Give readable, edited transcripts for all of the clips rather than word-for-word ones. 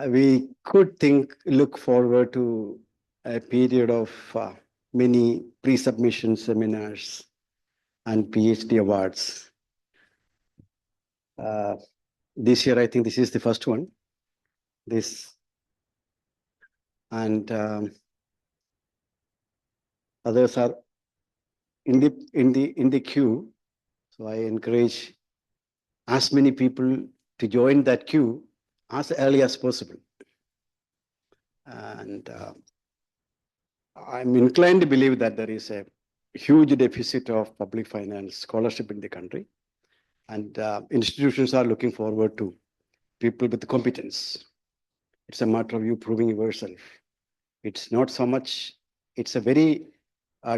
we could look forward to a period of many pre-submission seminars and PhD awards. This year, I think this is the first one. And others are in the queue. So I encourage as many people to join that queue as early as possible. And I'm inclined to believe that there is a huge deficit of public finance scholarship in the country. And institutions are looking forward to people with competence. It's a matter of you proving yourself. It's not so much, it's a very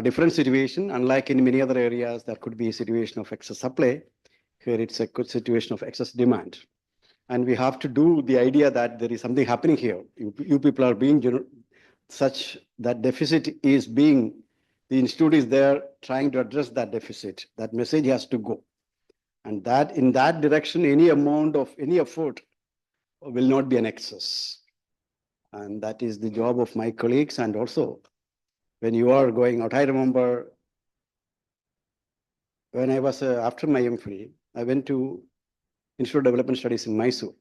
different situation. Unlike in many other areas, there could be a situation of excess supply. Here it's a good situation of excess demand. And we have to do the idea that there is something happening here. You people are being such that deficit is being, the institute is there trying to address that deficit. That message has to go. And that in that direction, any amount of any effort will not be an excess. And that is the job of my colleagues. And also, when you are going out, I remember when I was, after my MPhil, I went to Institute of Development Studies in Mysore.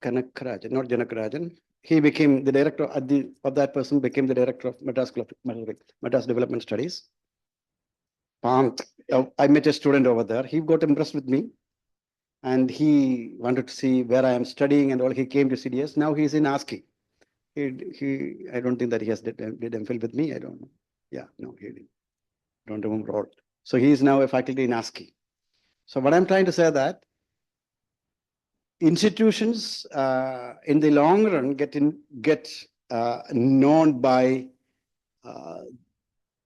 Kanakarajan, not Janakarajan. He became the director of that person became the director of Madras Development Studies. I met a student over there. He got impressed with me. And he wanted to see where I am studying and all. He came to CDS. Now he's in ASCII. I don't think that he has did MPhil with me. I don't know. Yeah, no, he didn't. Don't remember all. So he is now a faculty in ASCII. So what I'm trying to say that institutions in the long run get known by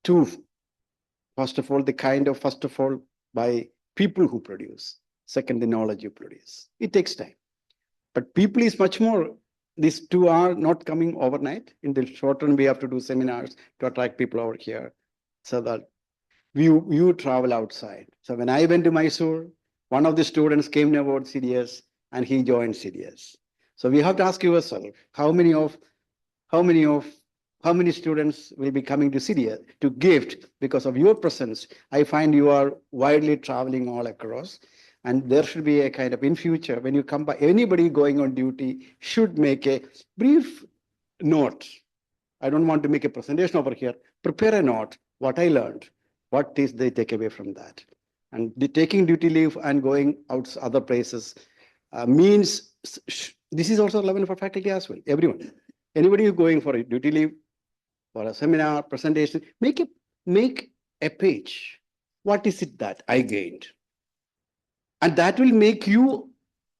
two. First of all, by people who produce. Second, the knowledge you produce. It takes time. But people is much more. These two are not coming overnight. In the short run, we have to do seminars to attract people over here so that you travel outside. So when I went to Mysore, one of the students came about CDS and he joined CDS. So we have to ask yourself, how many students will be coming to CDS to gift because of your presence? I find you are widely traveling all across. And there should be a kind of, in future, when you come by, anybody going on duty should make a brief note. I don't want to make a presentation over here. Prepare a note, what I learned, what is they take away from that. And the taking duty leave and going out other places means, this is also relevant for faculty as well, everyone. Anybody who's going for a duty leave, for a seminar, presentation, make a page. What is it that I gained? And that will make you,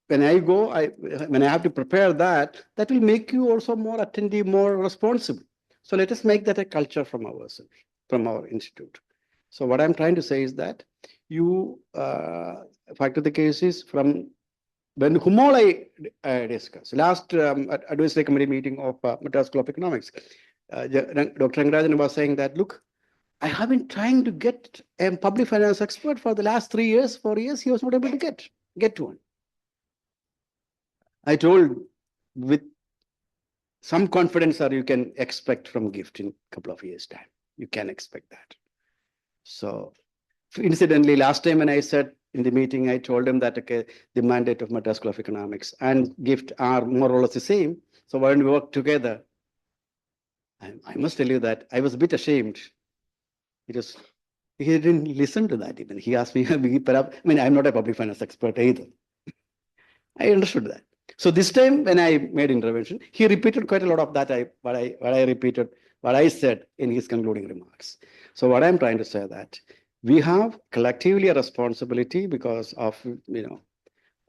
when I go, when I have to prepare that will make you also more attentive, more responsible. So let us make that a culture from ourselves, from our institute. So what I'm trying to say is that fact of the case is from when Humol I discussed, last advisory committee meeting of Madras School of Economics, Dr. Rangarajan was saying that, look, I have been trying to get a public finance expert for the last 3 years, 4 years. He was not able to get one. I told with some confidence that you can expect from GIFT in a couple of years' time. You can expect that. So incidentally, last time when I said in the meeting, I told him that okay, the mandate of Madras School of Economics and GIFT are more or less the same. So why don't we work together? I must tell you that I was a bit ashamed. He didn't listen to that even. He asked me, I'm not a public finance expert either. I understood that. So this time when I made intervention, he repeated quite a lot of that, what I said in his concluding remarks. So what I'm trying to say that we have collectively a responsibility because of,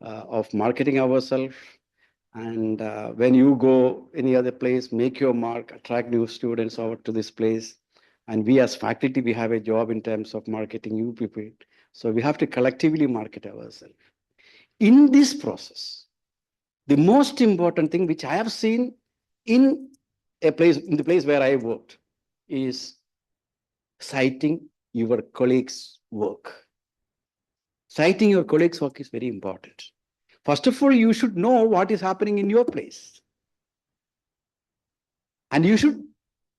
of marketing ourselves. And when you go any other place, make your mark, attract new students over to this place. And we as faculty, we have a job in terms of marketing you people. So we have to collectively market ourselves. In this process, the most important thing which I have seen in the place where I worked is citing your colleagues' work. Citing your colleagues' work is very important. First of all, you should know what is happening in your place. And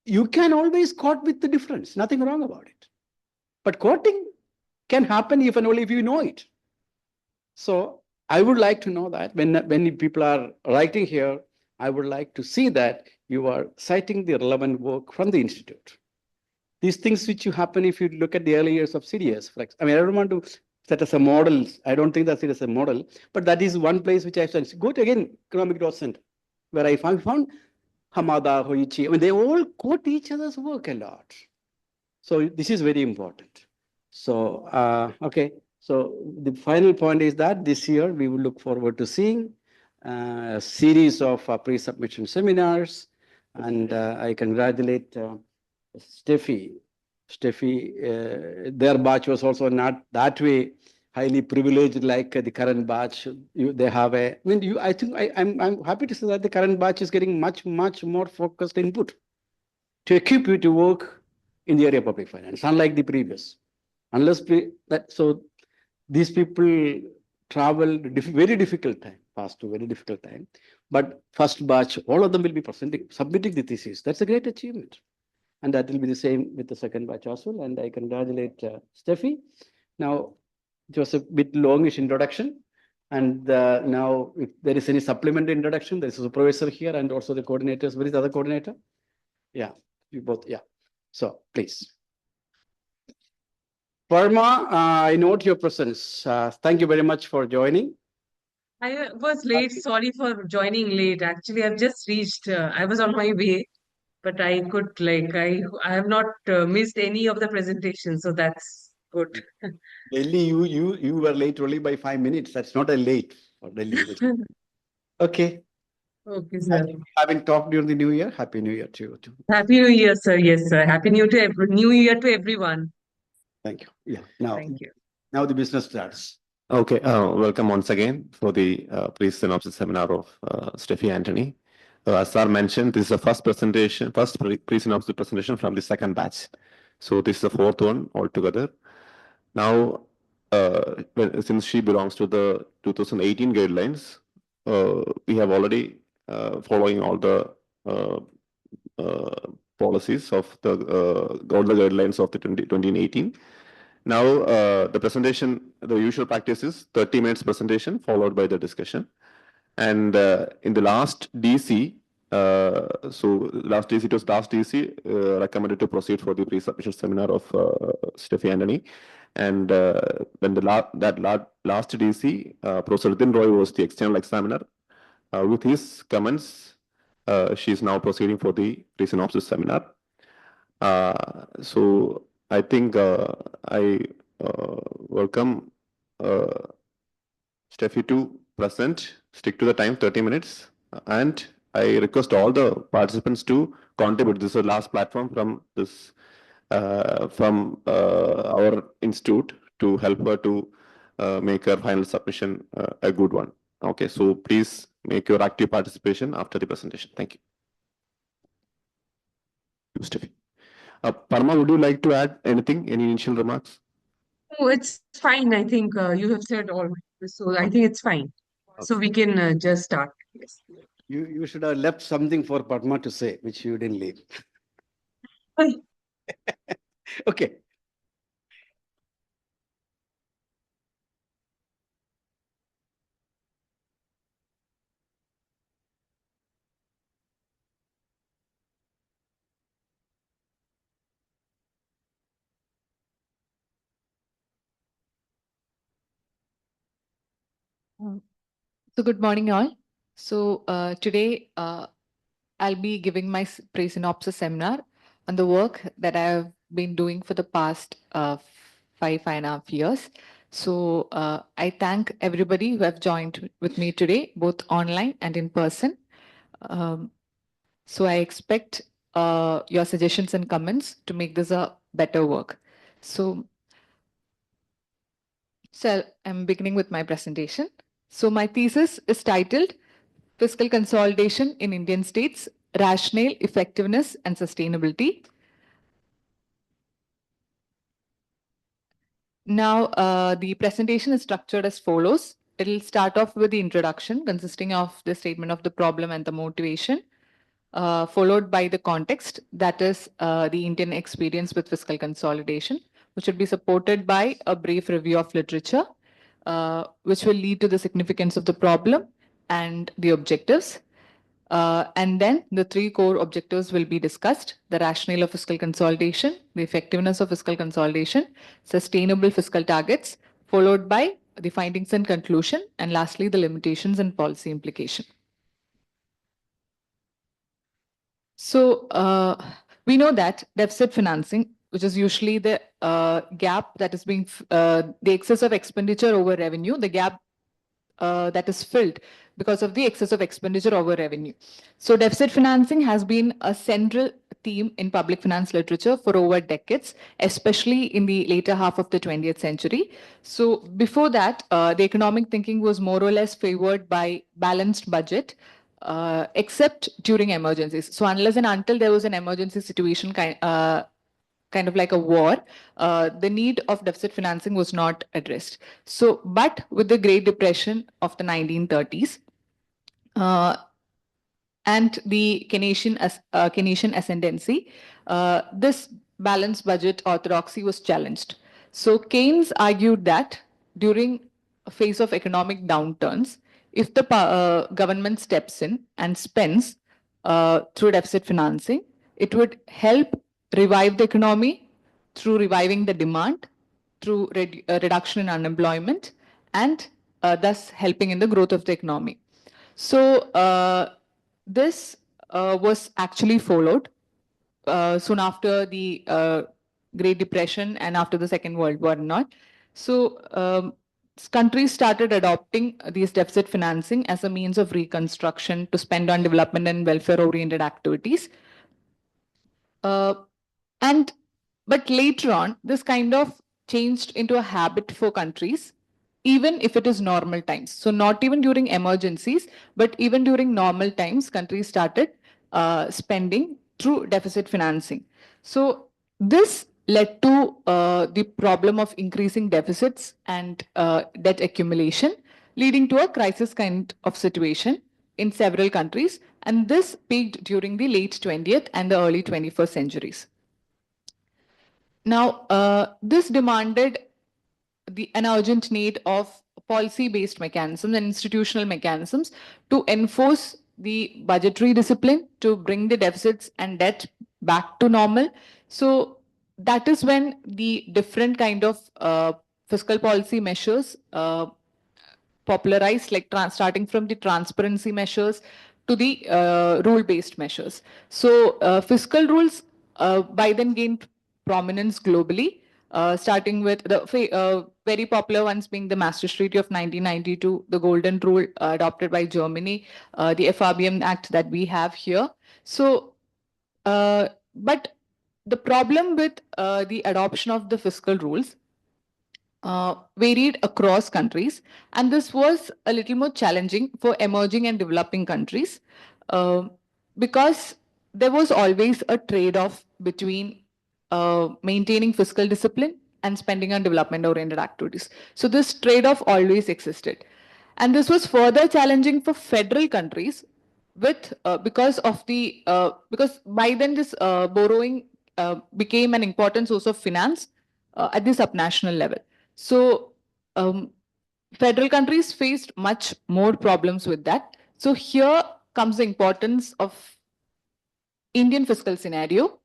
you can always quote with the difference, nothing wrong about it. But quoting can happen if and only if you know it. So I would like to know that when people are writing here, I would like to see that you are citing the relevant work from the institute. These things which you happen if you look at the early years of CDS. I mean, I don't want to set as a model. I don't think that's it as a model, but that is one place which I said, go to again, economic growth center, where I found Hamada, Hoichi. I mean, they all quote each other's work a lot. So this is very important. So, okay. So the final point is that this year we will look forward to seeing a series of pre-submission seminars, and I congratulate Steffi. Their batch was also not that way highly privileged like the current batch. They have a. I mean, I think I'm happy to say that the current batch is getting much more focused input to equip you to work in the area of public finance, unlike the previous. So these people traveled very difficult time, passed through very difficult time. But first batch, all of them will be submitting the thesis. That's a great achievement. And that will be the same with the second batch as well. And I congratulate Steffi. Now, it was a bit longish introduction. And now, if there is any supplementary introduction, there is a supervisor here and also the coordinators. Where is the other coordinator? Yeah, you both. Yeah. So, please. Parma, I note your presence. Thank you very much for joining. I was late. Sorry for joining late. Actually, I've just reached. I was on my way, but I could I have not missed any of the presentations, so that's good. Delhi, you were late only by 5 minutes. That's not a late for Delhi. Okay. Okay, sir. Having talked during the New Year, Happy New Year to you too. Happy New Year, sir. Yes, sir. Happy New Year to everyone. Thank you. Yeah. Now, Thank you. now the business starts. Okay, welcome once again for the pre-synopsis seminar of Steffi Antony. As sir mentioned, this is the first pre-synopsis presentation from the second batch. So this is the fourth one altogether. Now, since she belongs to the 2018 guidelines, we have already following all the policies of all the guidelines of the 2018. Now, the presentation, the usual practice is 30 minutes presentation followed by the discussion. And in the last DC, it was last DC recommended to proceed for the pre-submission seminar of Steffi Antony. And when last DC, Professor Ritin Roy was the external examiner. With his comments, she is now proceeding for the pre-synopsis seminar. So I think I welcome Steffi to present, stick to the time, 30 minutes. And I request all the participants to contribute. This is the last platform from this, our institute to help her to make her final submission a good one. Okay, so please make your active participation after the presentation. Thank you. Steffi. Parma, would you like to add anything, any initial remarks? Oh, it's fine. I think you have said all. So I think it's fine. Okay. So we can just start. Yes. You should have left something for Padma to say, which you didn't leave. Okay. So good morning, all. So today I'll be giving my pre-synopsis seminar on the work that I have been doing for the past 5.5 years. So I thank everybody who have joined with me today, both online and in person. So I expect your suggestions and comments to make this a better work. So I'm beginning with my presentation. So my thesis is titled Fiscal Consolidation in Indian States, Rationale, Effectiveness, and Sustainability. Now, the presentation is structured as follows. it'll start off with the introduction consisting of the statement of the problem and the motivation, followed by the context, that is the Indian experience with fiscal consolidation, which will be supported by a brief review of literature, which will lead to the significance of the problem and the objectives. And then the three core objectives will be discussed: the rationale of fiscal consolidation, the effectiveness of fiscal consolidation, sustainable fiscal targets, followed by the findings and conclusion, and lastly, the limitations and policy implication. So we know that deficit financing, which is usually the gap that is being, the excess of expenditure over revenue, the gap that is filled because of the excess of expenditure over revenue. So deficit financing has been a central theme in public finance literature for over decades, especially in the later half of the 20th century. So before that, the economic thinking was more or less favored by balanced budget, except during emergencies. So unless and until there was an emergency situation, kind of like a war, the need of deficit financing was not addressed. So, but with the Great Depression of the 1930s and the Keynesian ascendancy, this balanced budget orthodoxy was challenged. So Keynes argued that during a phase of economic downturns, if the government steps in and spends through deficit financing, it would help revive the economy through reviving the demand, through reduction in unemployment, and thus helping in the growth of the economy. So this was actually followed soon after the Great Depression and after the Second World War and not. So countries started adopting these deficit financing as a means of reconstruction to spend on development and welfare-oriented activities. But later on, this kind of changed into a habit for countries, even if it is normal times. So not even during emergencies, but even during normal times, countries started spending through deficit financing. So this led to the problem of increasing deficits and debt accumulation, leading to a crisis kind of situation in several countries. And this peaked during the late 20th and the early 21st centuries. Now, this demanded an urgent need of policy-based mechanisms and institutional mechanisms to enforce the budgetary discipline, to bring the deficits and debt back to normal. So that is when the different kind of fiscal policy measures popularized, like starting from the transparency measures to the rule-based measures. So fiscal rules by then gained prominence globally, starting with the very popular ones being the Maastricht Treaty of 1992, the Golden Rule adopted by Germany, the FRBM Act that we have here. So, but the problem with the adoption of the fiscal rules varied across countries, and this was a little more challenging for emerging and developing countries because there was always a trade-off between maintaining fiscal discipline and spending on development-oriented activities. So this trade-off always existed. And this was further challenging for federal countries with because by then this borrowing became an important source of finance at the subnational level. So federal countries faced much more problems with that. So here comes the importance of Indian fiscal scenario,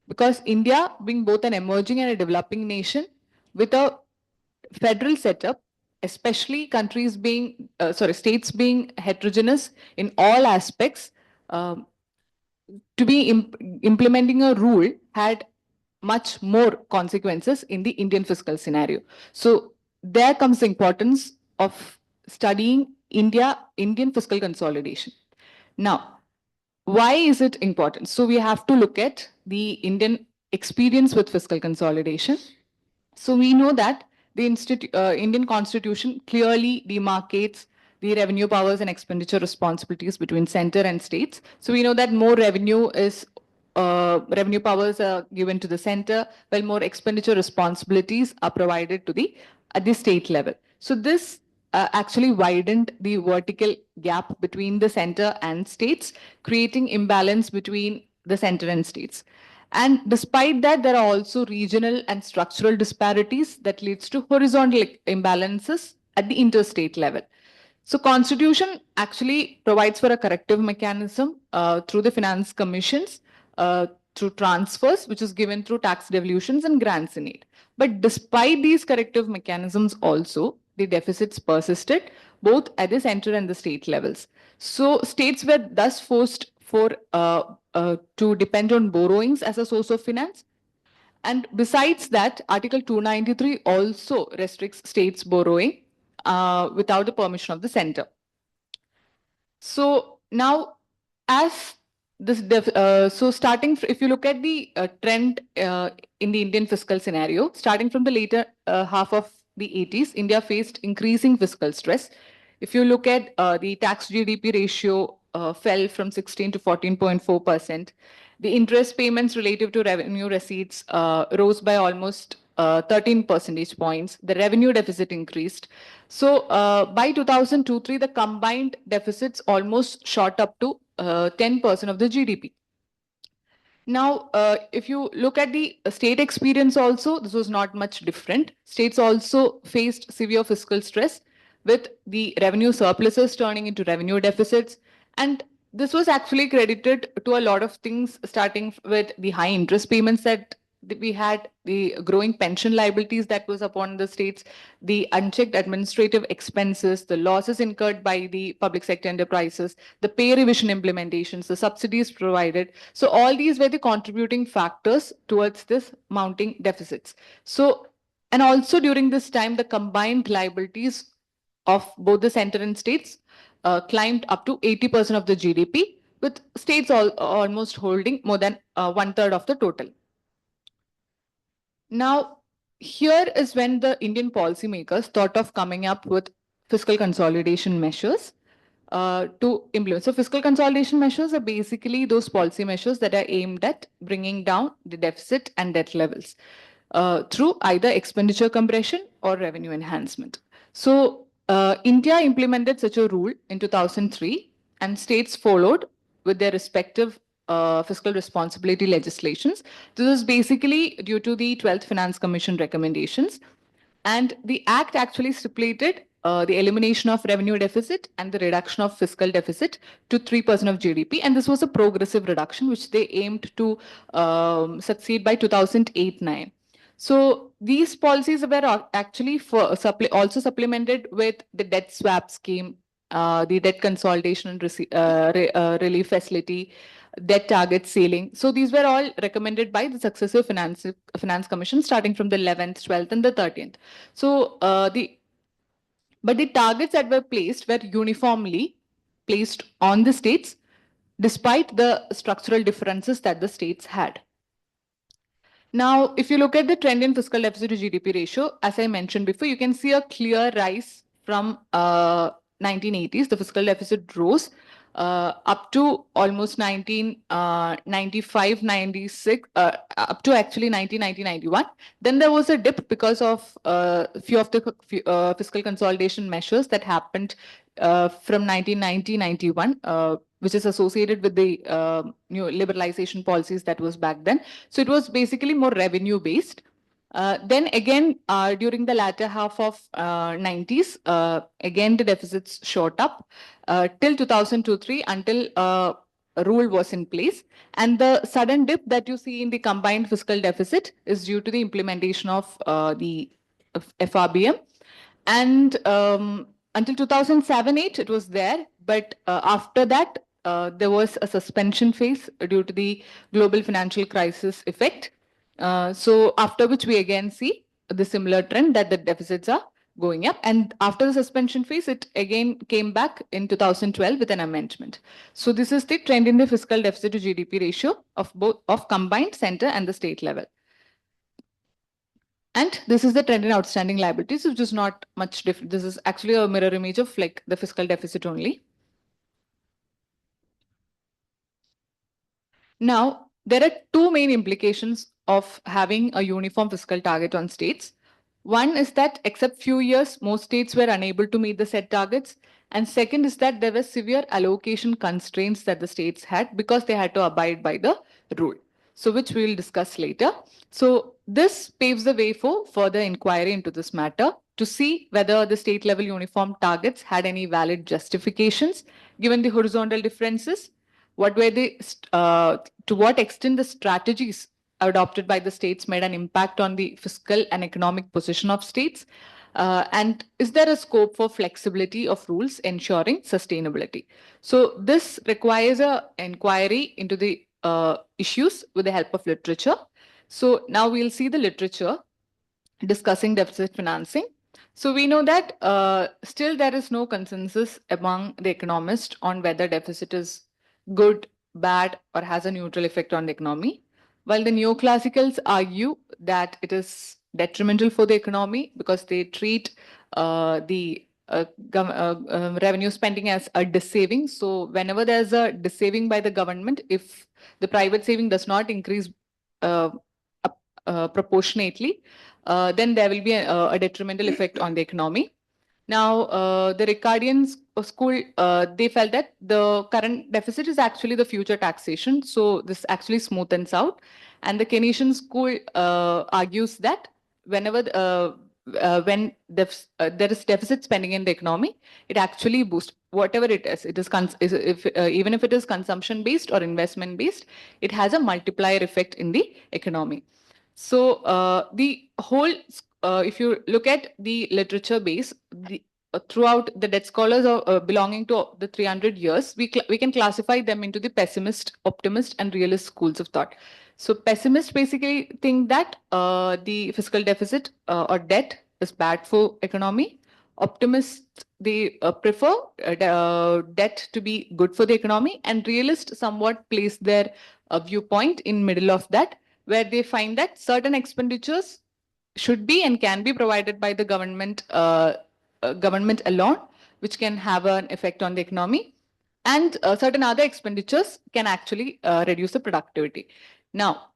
because India, being both an emerging and a developing nation with a federal setup, especially countries being, states being heterogeneous in all aspects, to be implementing a rule had much more consequences in the Indian fiscal scenario. So there comes the importance of studying Indian fiscal consolidation. Now, why is it important? So we have to look at the Indian experience with fiscal consolidation. So we know that the Indian Constitution clearly demarcates the revenue powers and expenditure responsibilities between center and states. So we know that more revenue powers are given to the center, while more expenditure responsibilities are provided to at the state level. So this actually widened the vertical gap between the center and states, creating imbalance between the center and states. And despite that, there are also regional and structural disparities that leads to horizontal imbalances at the interstate level. So Constitution actually provides for a corrective mechanism through the finance commissions, through transfers, which is given through tax devolutions and grants in aid. But despite these corrective mechanisms also, the deficits persisted both at the center and the state levels. So states were thus forced to depend on borrowings as a source of finance. And besides that, Article 293 also restricts states borrowing without the permission of the center. So now, as so starting, if you look at the trend in the Indian fiscal scenario, starting from the later half of the 80s, India faced increasing fiscal stress. If you look at the tax GDP ratio fell from 16 to 14.4%. The interest payments relative to revenue receipts rose by almost 13 percentage points. The revenue deficit increased. So by 2002-3, the combined deficits almost shot up to 10% of the GDP. Now, if you look at the state experience also, this was not much different. States also faced severe fiscal stress with the revenue surpluses turning into revenue deficits. And this was actually credited to a lot of things, starting with the high interest payments that we had, the growing pension liabilities that was upon the states, the unchecked administrative expenses, the losses incurred by the public sector enterprises, the pay revision implementations, the subsidies provided. So all these were the contributing factors towards this mounting deficits. So, and also during this time, the combined liabilities of both the center and states climbed up to 80% of the GDP, with states almost holding more than 1/3 of the total. Now, here is when the Indian policymakers thought of coming up with fiscal consolidation measures to implement. So fiscal consolidation measures are basically those policy measures that are aimed at bringing down the deficit and debt levels through either expenditure compression or revenue enhancement. So India implemented such a rule in 2003, and states followed with their respective fiscal responsibility legislations. This is basically due to the 12th Finance Commission recommendations. And the Act actually stipulated the elimination of revenue deficit and the reduction of fiscal deficit to 3% of GDP. And this was a progressive reduction, which they aimed to succeed by 2008-9. So these policies were actually also supplemented with the debt swap scheme, the debt consolidation and relief facility, debt target ceiling. So these were all recommended by the successive finance commission, starting from the 11th, 12th, and the 13th. So but the targets that were placed were uniformly placed on the states, despite the structural differences that the states had. Now, if you look at the trend in fiscal deficit to GDP ratio, as I mentioned before, you can see a clear rise from 1980s. The fiscal deficit rose up to almost 1995, 96, up to actually 1990, 91. Then there was a dip because of a few of the fiscal consolidation measures that happened from 1990, 91, which is associated with the new liberalization policies that was back then. So it was basically more revenue based. Then again, during the latter half of 90s, again the deficits shot up till 2002-3 until a rule was in place. And the sudden dip that you see in the combined fiscal deficit is due to the implementation of the FRBM. And until 2007-8, it was there. But after that, there was a suspension phase due to the global financial crisis effect. So after which we again see the similar trend that the deficits are going up. And after the suspension phase, it again came back in 2012 with an amendment. So this is the trend in the fiscal deficit to GDP ratio of both of combined center and the state level. And this is the trend in outstanding liabilities, which is not much different. This is actually a mirror image of like the fiscal deficit only. Now, there are two main implications of having a uniform fiscal target on states. One is that except few years, most states were unable to meet the set targets. And second is that there were severe allocation constraints that the states had because they had to abide by the rule. So which we will discuss later. So this paves the way for further inquiry into this matter to see whether the state level uniform targets had any valid justifications given the horizontal differences. What were to what extent the strategies adopted by the states made an impact on the fiscal and economic position of states? And is there a scope for flexibility of rules ensuring sustainability? So this requires an inquiry into the issues with the help of literature. So now we'll see the literature discussing deficit financing. So we know that still there is no consensus among the economists on whether deficit is good, bad, or has a neutral effect on the economy. While the neoclassicals argue that it is detrimental for the economy because they treat the revenue spending as a dissaving. So whenever there's a dissaving by the government, if the private saving does not increase uh, proportionately, then there will be a detrimental effect on the economy. Now, the Ricardian school, they felt that the current deficit is actually the future taxation. So this actually smoothens out. And the Keynesian school argues that whenever when there is deficit spending in the economy, it actually boosts whatever it is. It is if even if it is consumption based or investment based, it has a multiplier effect in the economy. So the whole, if you look at the literature base, throughout the debt scholars belonging to the 300 years, we can classify them into the pessimist, optimist, and realist schools of thought. So pessimists basically think that the fiscal deficit or debt is bad for economy. Optimists, they prefer debt to be good for the economy, and realists somewhat place their viewpoint in middle of that, where they find that certain expenditures should be and can be provided by the government alone, which can have an effect on the economy, and certain other expenditures can actually reduce the productivity. Now,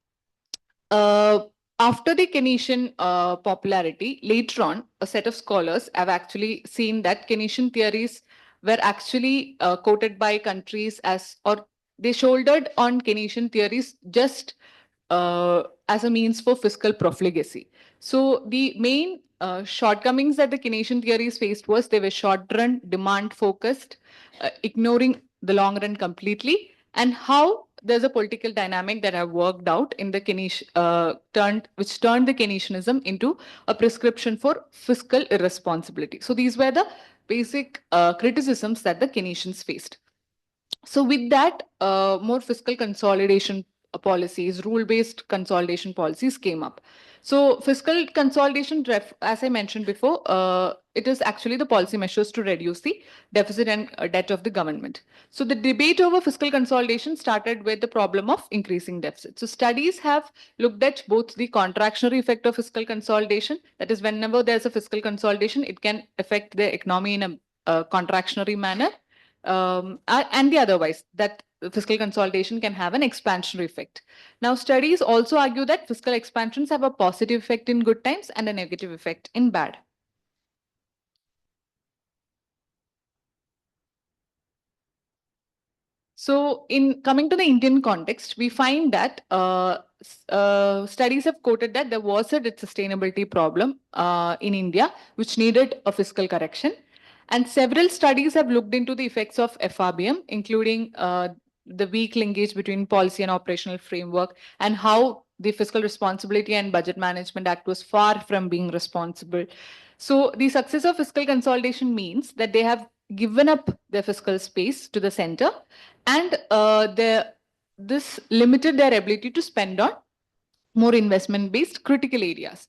after the Keynesian popularity, later on, a set of scholars have actually seen that Keynesian theories were actually quoted by countries as, or they shouldered on Keynesian theories just as a means for fiscal profligacy. So the main shortcomings that the Keynesian theories faced was they were short-run, demand-focused, ignoring the long run completely, and how there's a political dynamic that have worked out in the which turned the Keynesianism into a prescription for fiscal irresponsibility. So these were the basic criticisms that the Keynesians faced. So with that, more fiscal consolidation policies, rule-based consolidation policies came up. So fiscal consolidation, as I mentioned before, it is actually the policy measures to reduce the deficit and debt of the government. So the debate over fiscal consolidation started with the problem of increasing deficit. So studies have looked at both the contractionary effect of fiscal consolidation, that is whenever there's a fiscal consolidation, it can affect the economy in a contractionary manner, and the otherwise, that fiscal consolidation can have an expansionary effect. Now, studies also argue that fiscal expansions have a positive effect in good times and a negative effect in bad. So in coming to the Indian context, we find that studies have quoted that there was a debt sustainability problem in India, which needed a fiscal correction. And several studies have looked into the effects of FRBM, including the weak linkage between policy and operational framework, and how the Fiscal Responsibility and Budget Management Act was far from being responsible. So the success of fiscal consolidation means that they have given up their fiscal space to the center, and this limited their ability to spend on more investment-based critical areas.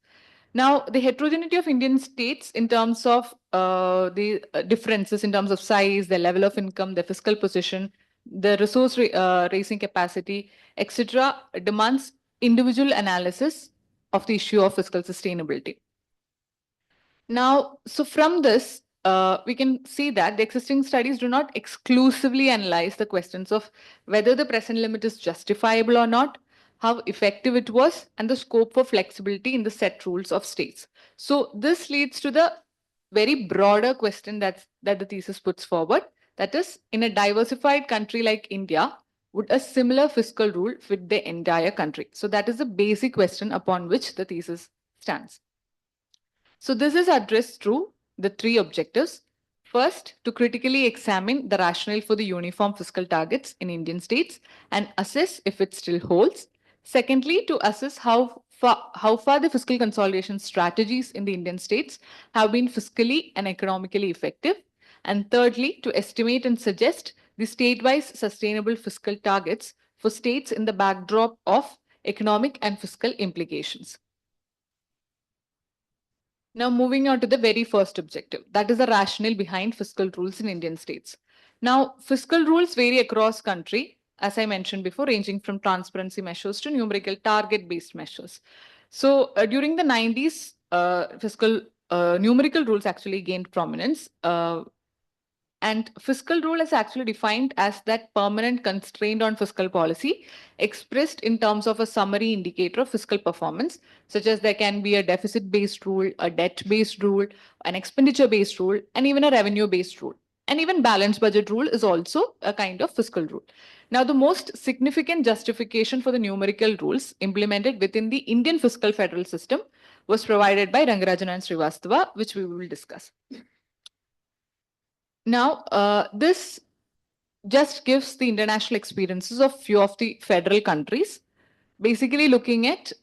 Now, the heterogeneity of Indian states in terms of the differences in terms of size, their level of income, their fiscal position, the resource raising capacity, etc., demands individual analysis of the issue of fiscal sustainability. Now, so from this, we can see that the existing studies do not exclusively analyze the questions of whether the present limit is justifiable or not, how effective it was, and the scope for flexibility in the set rules of states. So this leads to the very broader question that the thesis puts forward. That is, in a diversified country like India, would a similar fiscal rule fit the entire country? So that is the basic question upon which the thesis stands. So this is addressed through the three objectives. First, to critically examine the rationale for the uniform fiscal targets in Indian states and assess if it still holds. Secondly, to assess how far the fiscal consolidation strategies in the Indian states have been fiscally and economically effective. And thirdly, to estimate and suggest the state-wise sustainable fiscal targets for states in the backdrop of economic and fiscal implications. Now, moving on to the very first objective, that is the rationale behind fiscal rules in Indian states. Now, fiscal rules vary across country, as I mentioned before, ranging from transparency measures to numerical target-based measures. So, during the 90s, numerical rules actually gained prominence. And fiscal rule is actually defined as that permanent constraint on fiscal policy expressed in terms of a summary indicator of fiscal performance, such as there can be a deficit-based rule, a debt-based rule, an expenditure-based rule, and even a revenue-based rule. And even balanced budget rule is also a kind of fiscal rule. Now, the most significant justification for the numerical rules implemented within the Indian fiscal federal system was provided by Rangarajan and Srivastava, which we will discuss. Now, this just gives the international experiences of few of the federal countries, basically looking at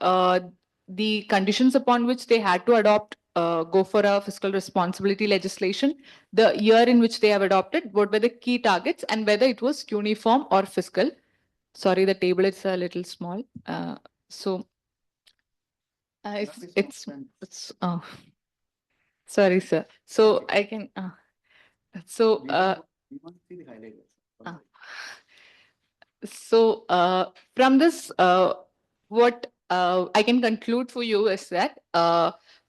the conditions upon which they had to go for a fiscal responsibility legislation, the year in which they have adopted, what were the key targets, and whether it was uniform or fiscal. Sorry, the table is a little small. Sorry, sir. So I can. So, from this, what I can conclude for you is that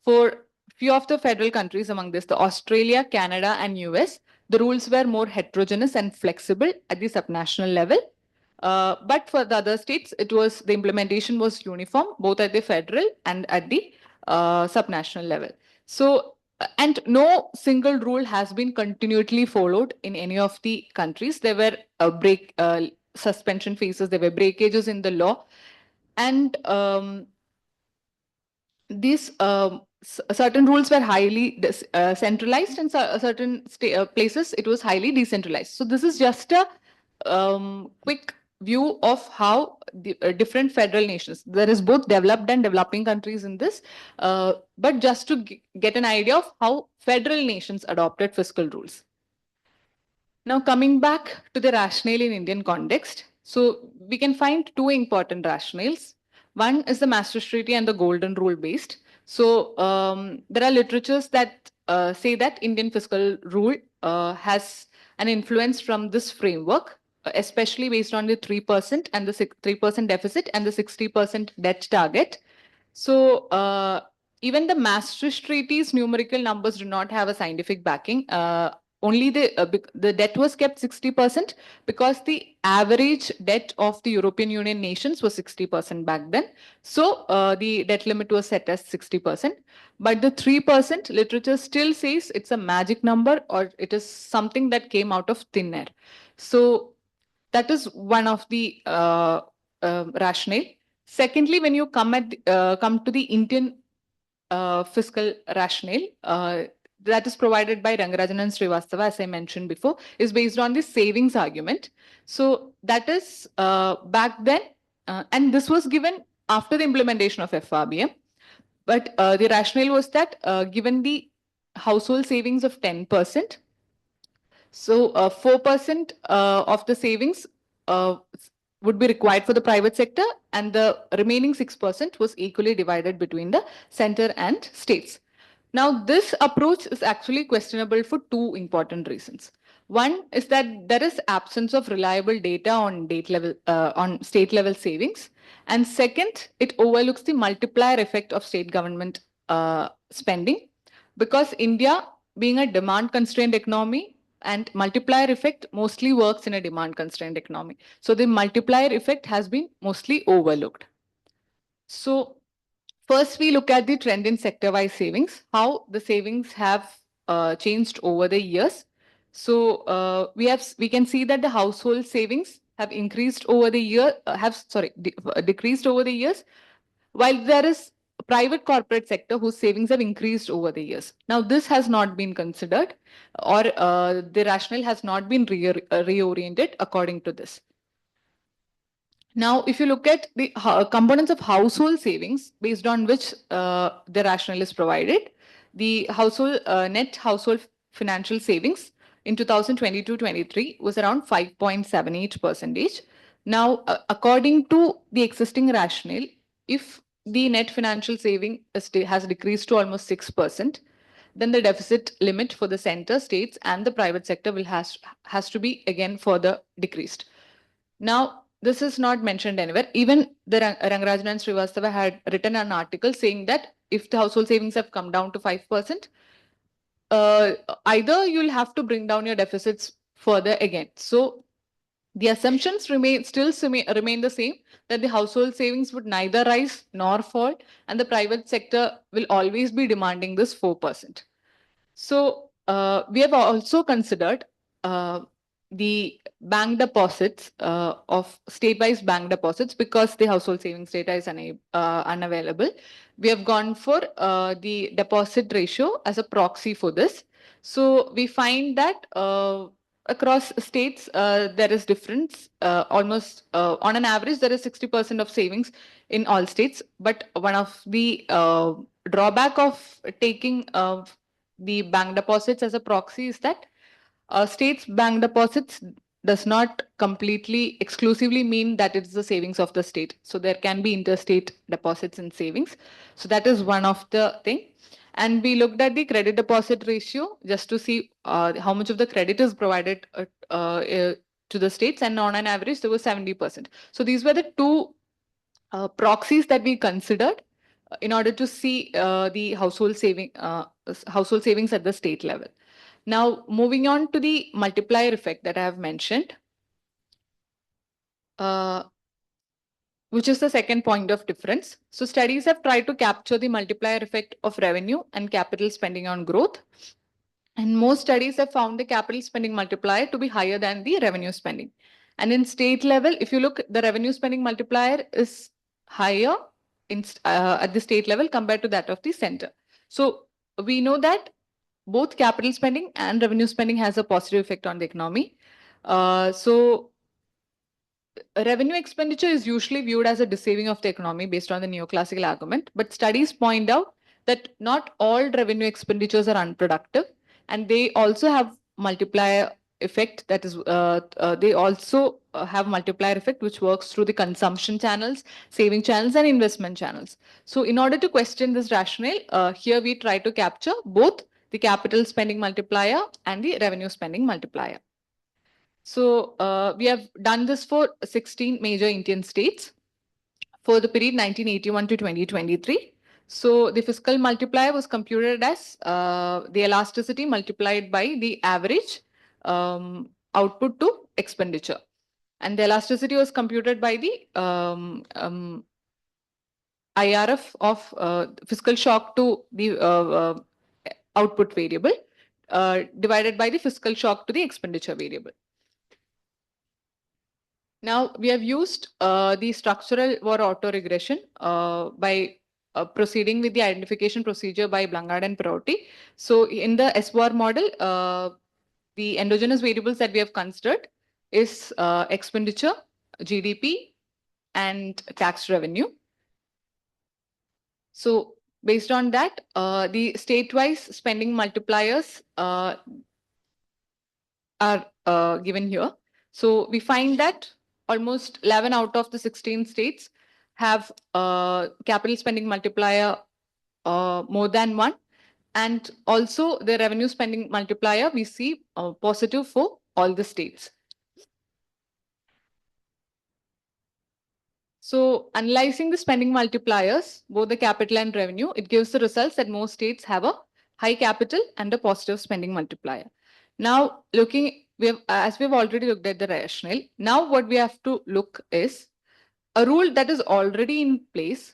for few of the federal countries among this, the Australia, Canada, and US, the rules were more heterogeneous and flexible at the subnational level. But for the other states, the implementation was uniform, both at the federal and at the subnational level. So, and no single rule has been continually followed in any of the countries. There were suspension phases, there were breakages in the law, and these certain rules were highly centralized, and certain places it was highly decentralized. So this is just a quick view of how the different federal nations, there is both developed and developing countries in this, but just to get an idea of how federal nations adopted fiscal rules. Now, coming back to the rationale in Indian context, so we can find two important rationales. One is the Maastricht Treaty and the Golden Rule based. So there are literatures that say that Indian fiscal rule has an influence from this framework, especially based on the 3% and the 3% deficit and the 60% debt target. So even the Maastricht Treaty's numerical numbers do not have a scientific backing. Only the debt was kept 60% because the average debt of the European Union nations was 60% back then. So the debt limit was set as 60%. But the 3% literature still says it's a magic number, or it is something that came out of thin air. So that is one of the rationale. Secondly, when you come to the Indian fiscal rationale, that is provided by Rangarajan and Srivastava, as I mentioned before, is based on the savings argument. So that is back then, and this was given after the implementation of FRBM. But the rationale was that given the household savings of 10%, so 4% of the savings would be required for the private sector, and the remaining 6% was equally divided between the center and states. Now, this approach is actually questionable for two important reasons. One is that there is absence of reliable data on state level savings, and second, it overlooks the multiplier effect of state government spending, because India, being a demand constrained economy, and multiplier effect mostly works in a demand constrained economy. So the multiplier effect has been mostly overlooked. So first, we look at the trend in sector-wise savings, how the savings have changed over the years. So we can see that the household savings have increased over the year, decreased over the years, while there is a private corporate sector whose savings have increased over the years. Now, this has not been considered, or the rationale has not been reoriented according to this. Now, if you look at the components of household savings based on which the rationale is provided, the household net household financial savings in 2022-23 was around 5.78%. Now, according to the existing rationale, if the net financial saving has decreased to almost 6%, then the deficit limit for the center, states, and the private sector will has to be again further decreased. Now, this is not mentioned anywhere. Even the Rangarajan and Srivastava had written an article saying that if the household savings have come down to 5%, either you'll have to bring down your deficits further again. So the assumptions remain the same, that the household savings would neither rise nor fall, and the private sector will always be demanding this 4%. So we have also considered the bank deposits of state-wise bank deposits, because the household savings data is unavailable. We have gone for the deposit ratio as a proxy for this. So we find that across states there is difference. Almost on an average, there is 60% of savings in all states. But one of the drawback of taking the bank deposits as a proxy is that states bank deposits does not completely exclusively mean that it's the savings of the state. So there can be interstate deposits and savings. So that is one of the thing. And we looked at the credit deposit ratio just to see how much of the credit is provided to the states, and on an average there was 70%. So these were the two proxies that we considered in order to see the household savings at the state level. Now, moving on to the multiplier effect that I have mentioned, which is the second point of difference. So studies have tried to capture the multiplier effect of revenue and capital spending on growth. And most studies have found the capital spending multiplier to be higher than the revenue spending. And in state level, if you look, the revenue spending multiplier is higher at the state level compared to that of the center. So we know that both capital spending and revenue spending has a positive effect on the economy. So revenue expenditure is usually viewed as a deceiving of the economy based on the neoclassical argument, but studies point out that not all revenue expenditures are unproductive, and they also have multiplier effect. That is, they also have multiplier effect which works through the consumption channels, saving channels, and investment channels. So in order to question this rationale, here we try to capture both the capital spending multiplier and the revenue spending multiplier. So we have done this for 16 major Indian states for the period 1981 to 2023. So the fiscal multiplier was computed as the elasticity multiplied by the average output to expenditure. And the elasticity was computed by the IRF of fiscal shock to the output variable divided by the fiscal shock to the expenditure variable. Now, we have used the structural war autoregression by proceeding with the identification procedure by Blangard and Perotti. So in the SWAR model, the endogenous variables that we have considered is expenditure, GDP, and tax revenue. So based on that, the state-wise spending multipliers are given here. So we find that almost 11 out of the 16 states have capital spending multiplier more than 1. And also the revenue spending multiplier, we see positive for all the states. So analyzing the spending multipliers, both the capital and revenue, it gives the results that most states have a high capital and a positive spending multiplier. Now, as we've already looked at the rationale, now what we have to look is a rule that is already in place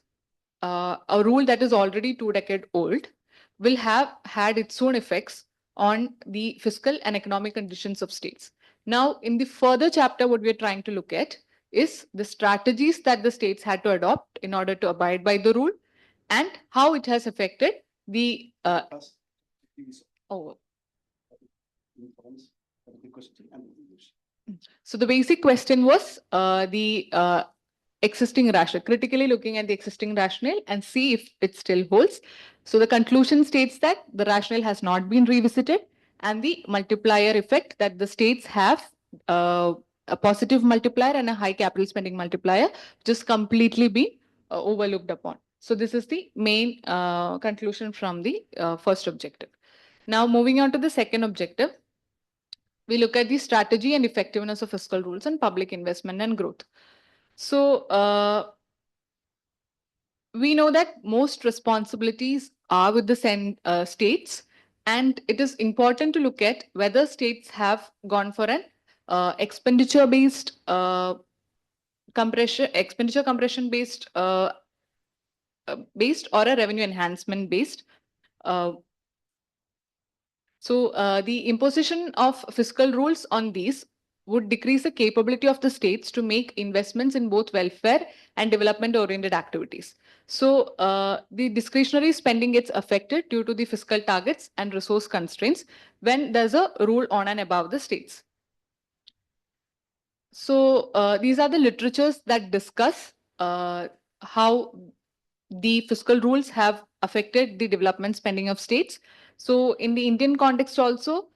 a rule that is already 2 decades old will have had its own effects on the fiscal and economic conditions of states. Now, in the further chapter, what we're trying to look at is the strategies that the states had to adopt in order to abide by the rule and how it has affected the oh. So the basic question was the existing rationale, critically looking at the existing rationale and see if it still holds. So the conclusion states that the rationale has not been revisited and the multiplier effect that the states have a positive multiplier and a high capital spending multiplier just completely been overlooked upon. So this is the main conclusion from the first objective. Now moving on to the second objective, we look at the strategy and effectiveness of fiscal rules and public investment and growth. So we know that most responsibilities are with the states, and it is important to look at whether states have gone for an expenditure-based compression based or a revenue enhancement based. So the imposition of fiscal rules on these would decrease the capability of the states to make investments in both welfare and development-oriented activities. So the discretionary spending gets affected due to the fiscal targets and resource constraints when there's a rule on and above the states. So these are the literatures that discuss how the fiscal rules have affected the development spending of states. So in the Indian context also,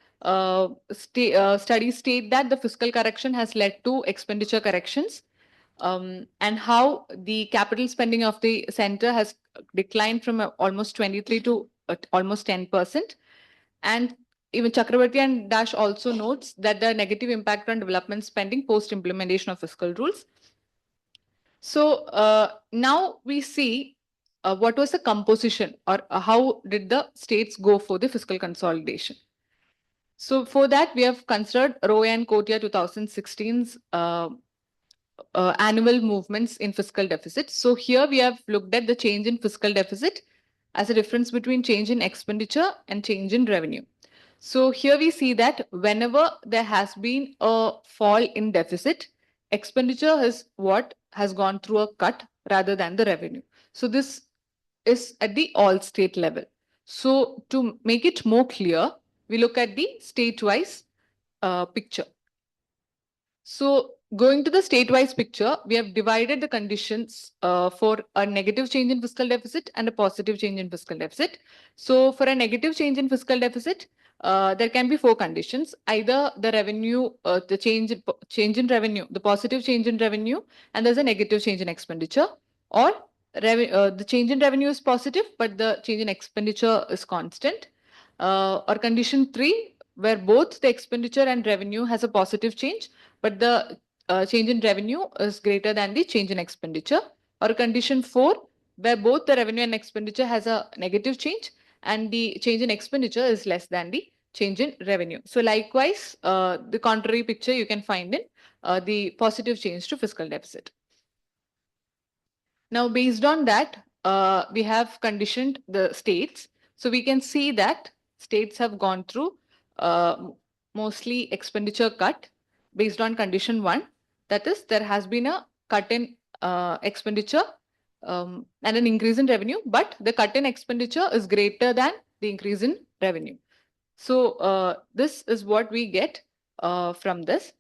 studies state that the fiscal correction has led to expenditure corrections, and how the capital spending of the center has declined from almost 23 to almost 10%. And even Chakravarti and Dash also notes that the negative impact on development spending post implementation of fiscal rules. So now we see what was the composition or how did the states go for the fiscal consolidation. So for that, we have considered Roy and Kotia 2016's annual movements in fiscal deficit. So here we have looked at the change in fiscal deficit as a difference between change in expenditure and change in revenue. So here we see that whenever there has been a fall in deficit, expenditure is what has gone through a cut rather than the revenue. So this is at the all state level. So to make it more clear, we look at the state-wise picture. So going to the state-wise picture, we have divided the conditions for a negative change in fiscal deficit and a positive change in fiscal deficit. So for a negative change in fiscal deficit, there can be 4 conditions: either the revenue, the change in revenue, the positive change in revenue, and there's a negative change in expenditure, or the change in revenue is positive, but the change in expenditure is constant. Or condition 3, where both the expenditure and revenue has a positive change, but the change in revenue is greater than the change in expenditure. Or condition 4, where both the revenue and expenditure has a negative change and the change in expenditure is less than the change in revenue. So likewise, the contrary picture you can find in the positive change to fiscal deficit. Now, based on that, we have conditioned the states. So we can see that states have gone through mostly expenditure cut based on condition 1. That is, there has been a cut in expenditure and an increase in revenue, but the cut in expenditure is greater than the increase in revenue. So this is what we get from this.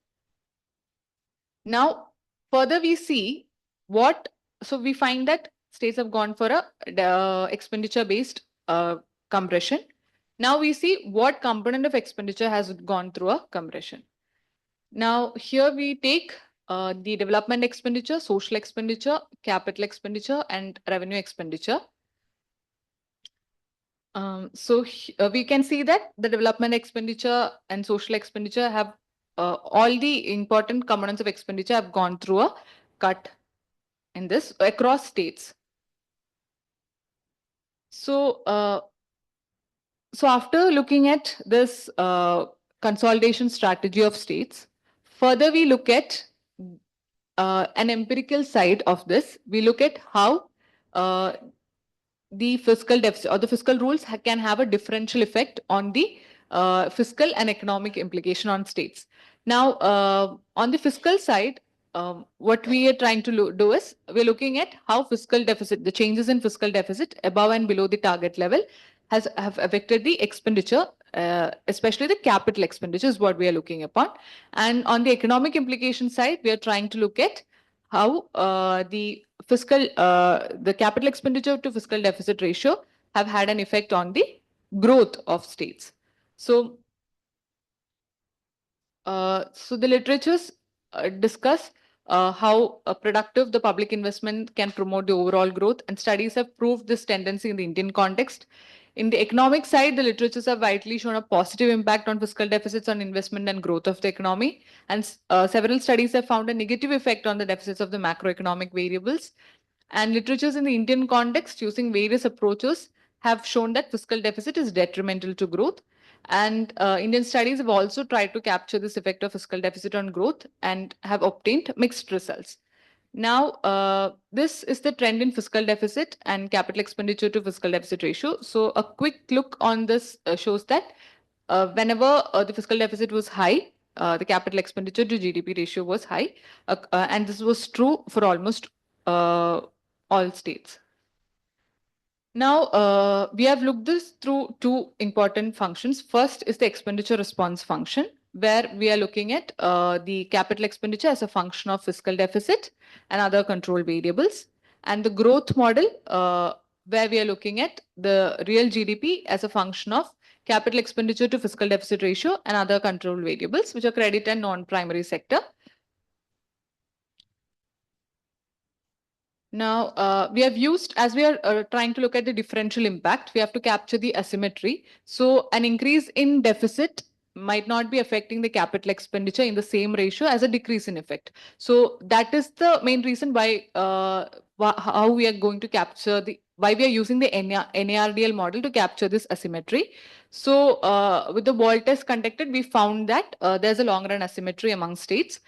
Now, further we see what, so we find that states have gone for a expenditure-based compression. Now we see what component of expenditure has gone through a compression. Now here we take the development expenditure, social expenditure, capital expenditure, and revenue expenditure. So we can see that the development expenditure and social expenditure have all the important components of expenditure have gone through a cut in this across states. So so after looking at this consolidation strategy of states, further we look at an empirical side of this. We look at how the fiscal deficit or the fiscal rules can have a differential effect on the fiscal and economic implication on states. Now, on the fiscal side, what we are trying to do is we're looking at how fiscal deficit, the changes in fiscal deficit above and below the target level have affected the expenditure, especially the capital expenditure is what we are looking upon. And on the economic implication side, we are trying to look at how the capital expenditure to fiscal deficit ratio have had an effect on the growth of states. So, so the literatures discuss how productive the public investment can promote the overall growth, and studies have proved this tendency in the Indian context. In the economic side, the literatures have widely shown a positive impact on fiscal deficits on investment and growth of the economy. And several studies have found a negative effect on the deficits of the macroeconomic variables. And literatures in the Indian context using various approaches have shown that fiscal deficit is detrimental to growth. And Indian studies have also tried to capture this effect of fiscal deficit on growth and have obtained mixed results. Now, this is the trend in fiscal deficit and capital expenditure to fiscal deficit ratio. So a quick look on this shows that whenever the fiscal deficit was high, the capital expenditure to GDP ratio was high. And this was true for almost all states. Now, we have looked this through two important functions. First is the expenditure response function, where we are looking at the capital expenditure as a function of fiscal deficit and other control variables. And the growth model, where we are looking at the real GDP as a function of capital expenditure to fiscal deficit ratio and other control variables, which are credit and non-primary sector. Now, we have used, as we are trying to look at the differential impact, we have to capture the asymmetry. So an increase in deficit might not be affecting the capital expenditure in the same ratio as a decrease in effect. So that is the main reason why how we are going to capture why we are using the NARDL model to capture this asymmetry. So with the wall test conducted, we found that there's a long run asymmetry among states.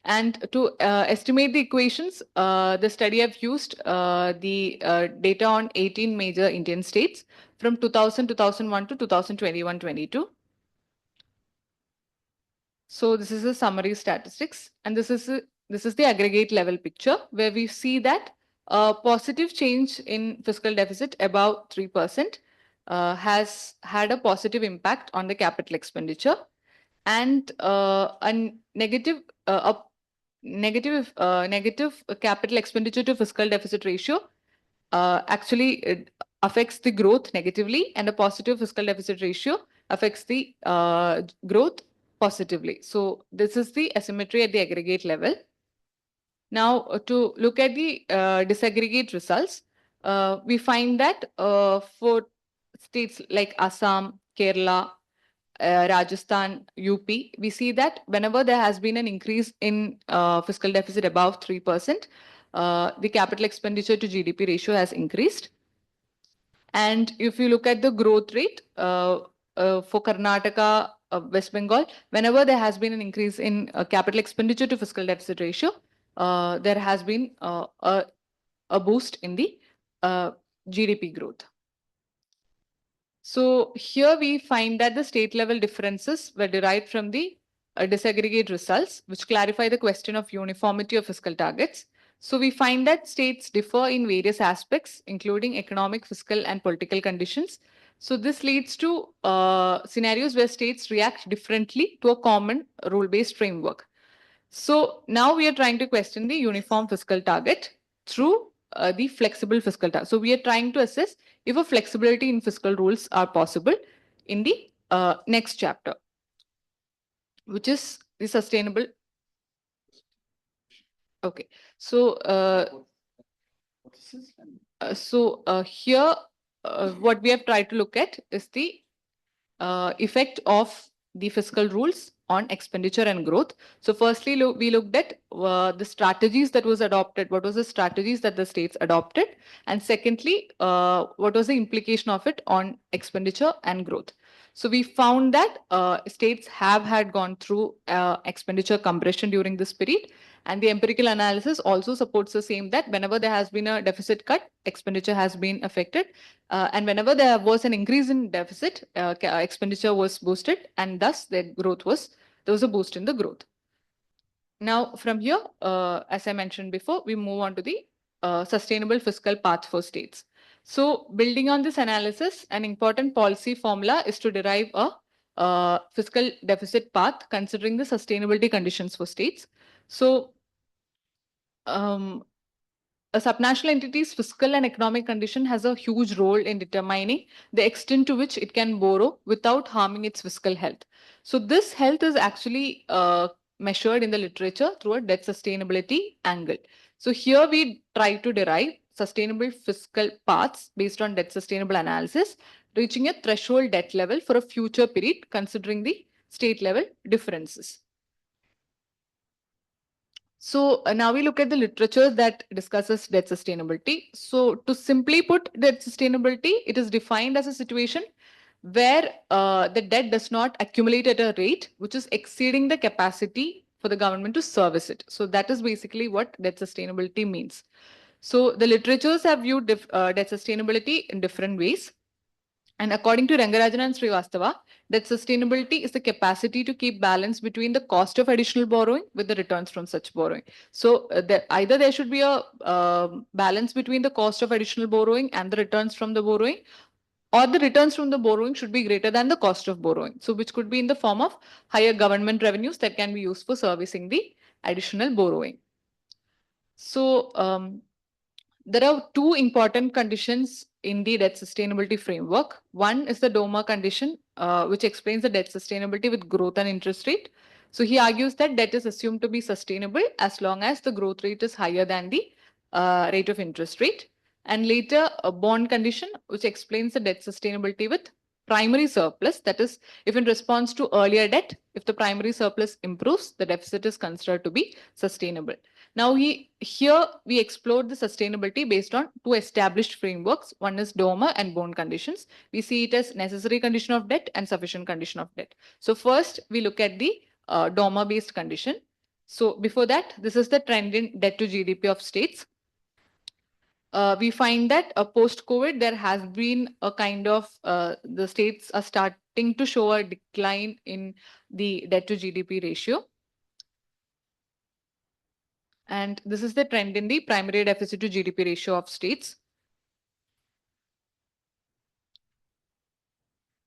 And to estimate the equations, the study have used the data on 18 major Indian states from 2000, 2001 to 2021-22. So this is a summary statistics, and this is the aggregate level picture where we see that positive change in fiscal deficit above 3% has had a positive impact on the capital expenditure, and a negative capital expenditure to fiscal deficit ratio actually affects the growth negatively, and a positive fiscal deficit ratio affects the growth positively. So this is the asymmetry at the aggregate level. Now, to look at the disaggregate results, we find that for states like Assam, Kerala, Rajasthan, UP, we see that whenever there has been an increase in fiscal deficit above 3%, the capital expenditure to GDP ratio has increased. And if you look at the growth rate for Karnataka, West Bengal, whenever there has been an increase in capital expenditure to fiscal deficit ratio, there has been a boost in the GDP growth. So here we find that the state level differences were derived from the disaggregate results, which clarify the question of uniformity of fiscal targets. So we find that states differ in various aspects, including economic, fiscal, and political conditions. So this leads to scenarios where states react differently to a common rule-based framework. So now we are trying to question the uniform fiscal target through the flexible fiscal target. So we are trying to assess if a flexibility in fiscal rules are possible in the next chapter, which is the sustainable. Okay, so here what we have tried to look at is the effect of the fiscal rules on expenditure and growth. So firstly, we looked at the strategies that was adopted. What was the strategies that the states adopted? And secondly, what was the implication of it on expenditure and growth? So we found that states have had gone through expenditure compression during this period, And the empirical analysis also supports the same, that whenever there has been a deficit cut, expenditure has been affected. And whenever there was an increase in deficit, expenditure was boosted, and thus there was a boost in the growth. Now, from here, as I mentioned before, we move on to the sustainable fiscal path for states. So, building on this analysis, an important policy formula is to derive a fiscal deficit path considering the sustainability conditions for states. So, a subnational entity's fiscal and economic condition has a huge role in determining the extent to which it can borrow without harming its fiscal health. So this health is actually measured in the literature through a debt sustainability angle. So here we try to derive sustainable fiscal paths based on debt sustainable analysis, reaching a threshold debt level for a future period considering the state level differences. So now we look at the literature that discusses debt sustainability. So to simply put debt sustainability, it is defined as a situation where the debt does not accumulate at a rate which is exceeding the capacity for the government to service it. So that is basically what debt sustainability means. So the literatures have viewed debt sustainability in different ways. And according to Rangarajan and Srivastava, that sustainability is the capacity to keep balance between the cost of additional borrowing with the returns from such borrowing. So either there should be a balance between the cost of additional borrowing and the returns from the borrowing, or the returns from the borrowing should be greater than the cost of borrowing. So which could be in the form of higher government revenues that can be used for servicing the additional borrowing. So there are two important conditions in the debt sustainability framework. One is the DOMA condition, which explains the debt sustainability with growth and interest rate. So he argues that debt is assumed to be sustainable as long as the growth rate is higher than the rate of interest rate. And later, a bond condition, which explains the debt sustainability with primary surplus. That is, if in response to earlier debt, if the primary surplus improves, the deficit is considered to be sustainable. Now, here we explored the sustainability based on two established frameworks. One is DOMA and bond conditions. We see it as necessary condition of debt and sufficient condition of debt. So first, we look at the DOMA-based condition. So before that, this is the trend in debt to GDP of states. We find that post-COVID, there has been a kind of, the states are starting to show a decline in the debt to GDP ratio. And this is the trend in the primary deficit to GDP ratio of states.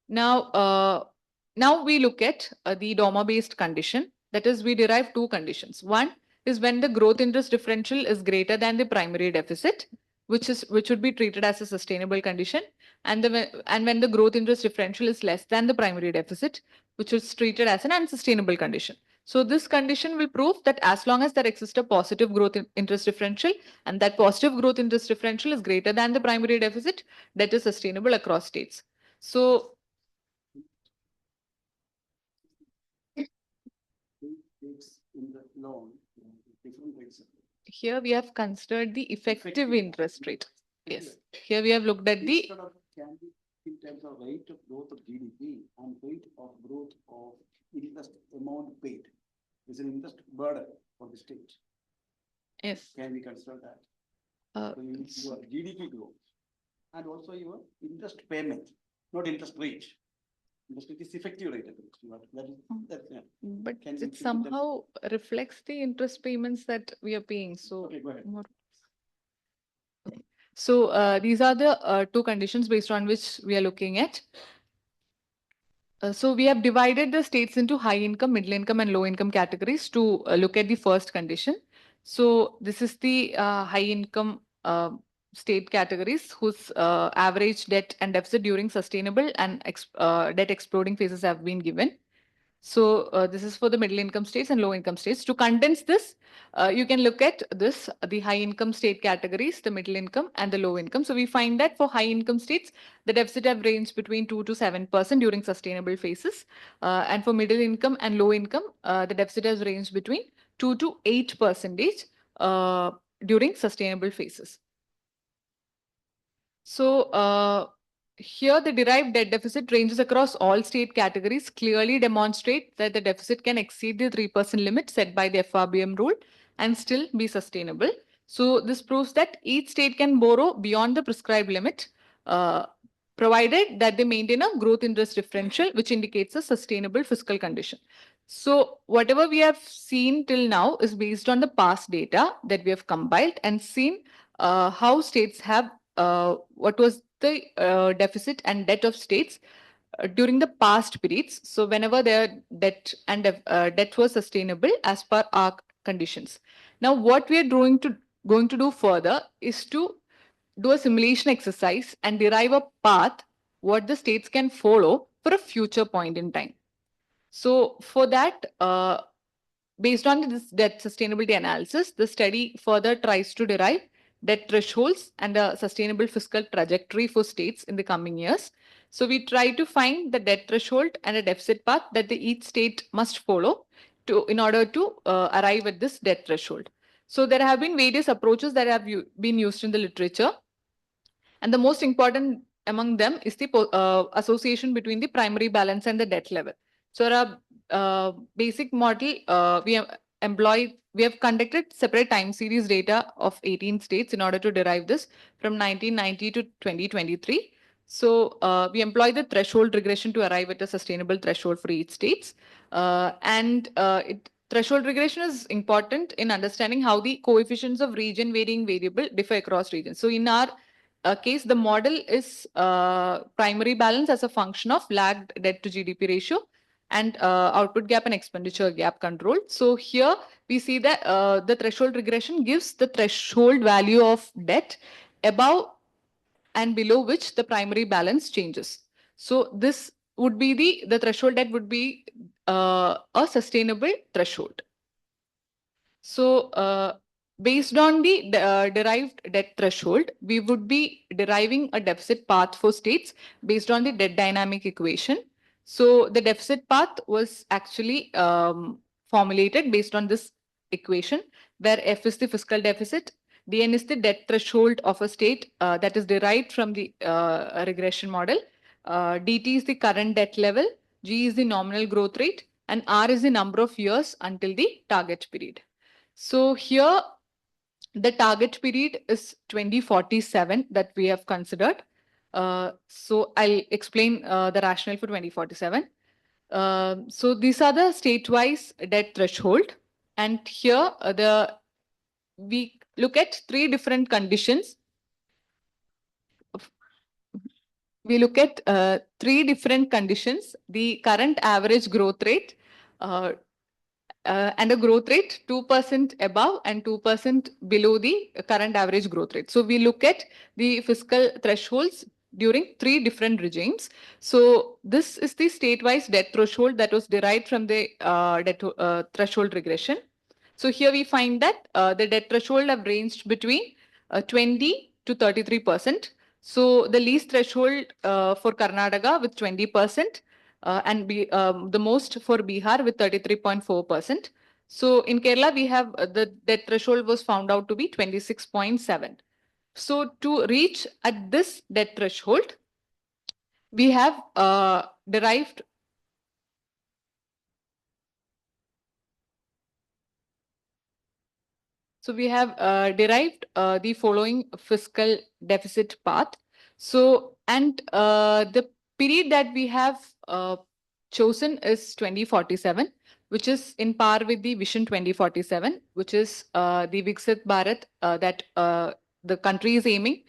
Now, now we look at the DOMA-based condition. That is, we derive two conditions. One is when the growth interest differential is greater than the primary deficit, which would be treated as a sustainable condition, and when the growth interest differential is less than the primary deficit, which is treated as an unsustainable condition. So this condition will prove that as long as there exists a positive growth interest differential, and that positive growth interest differential is greater than the primary deficit, that is sustainable across states. So in the loan, different rates. Here we have considered the effective interest rate. Yes. Here we have looked at the Instead of can be in terms of rate of growth of GDP and rate of growth of interest amount paid. Is an interest burden for the state. yes. Can we consider that? So your GDP growth and also your interest payment, not interest rate. Interest rate is effective rate. But Can we it keep it somehow reflects the interest payments that we are paying. So Okay, go ahead. So these are the two conditions based on which we are looking at. So we have divided the states into high income, middle income, and low income categories to look at the first condition. So this is the high income state categories whose average debt and deficit during sustainable and debt exploding phases have been given. So this is for the middle income states and low income states. To condense this, you can look at this, the high income state categories, the middle income and the low income. So we find that for high income states, the deficit have ranged between 2 to 7% during sustainable phases. And for middle income and low income, the deficit has ranged between 2 to 8% during sustainable phases. So here, the derived debt deficit ranges across all state categories clearly demonstrate that the deficit can exceed the 3% limit set by the FRBM rule. and still be sustainable. So this proves that each state can borrow beyond the prescribed limit, provided that they maintain a growth interest differential, which indicates a sustainable fiscal condition. So whatever we have seen till now is based on the past data that we have compiled and seen how states have, what was the deficit and debt of states during the past periods. So whenever their debt and debt was sustainable as per our conditions. Now what we are going to do further is to do a simulation exercise and derive a path what the states can follow for a future point in time. So for that, based on this debt sustainability analysis, the study further tries to derive debt thresholds and a sustainable fiscal trajectory for states in the coming years. So we try to find the debt threshold and a deficit path that each state must follow in order to arrive at this debt threshold. So there have been various approaches that have been used in the literature. And the most important among them is the association between the primary balance and the debt level. So our basic model, we have conducted separate time series data of 18 states in order to derive this from 1990 to 2023. So we employ the threshold regression to arrive at a sustainable threshold for each states. Threshold regression is important in understanding how the coefficients of region varying variable differ across regions. So in our case, the model is primary balance as a function of lagged debt to GDP ratio and output gap and expenditure gap control. So here we see that the threshold regression gives the threshold value of debt above and below which the primary balance changes. So this would be the threshold that would be a sustainable threshold. So based on the derived debt threshold, we would be deriving a deficit path for states based on the debt dynamic equation. So the deficit path was actually formulated based on this equation, where F is the fiscal deficit, Dn is the debt threshold of a state that is derived from the regression model, dt is the current debt level, G is the nominal growth rate, and R is the number of years until the target period. So here the target period is 2047 that we have considered. So I'll explain the rationale for 2047. So these are the state-wise debt threshold. And here we look at three different conditions. We look at three different conditions: the current average growth rate, and a growth rate 2% above and 2% below the current average growth rate. So we look at the fiscal thresholds during three different regimes. So this is the state-wise debt threshold that was derived from the threshold regression. So here we find that the debt threshold have ranged between 20 to 33%. So the least threshold for Karnataka with 20%, and the most for Bihar with 33.4%. So in Kerala, we have the debt threshold was found out to be 26.7. So to reach at this debt threshold, we have derived the following fiscal deficit path. So, and the period that we have chosen is 2047, which is in par with the Vision 2047, which is the Viksit Bharat that the country is aiming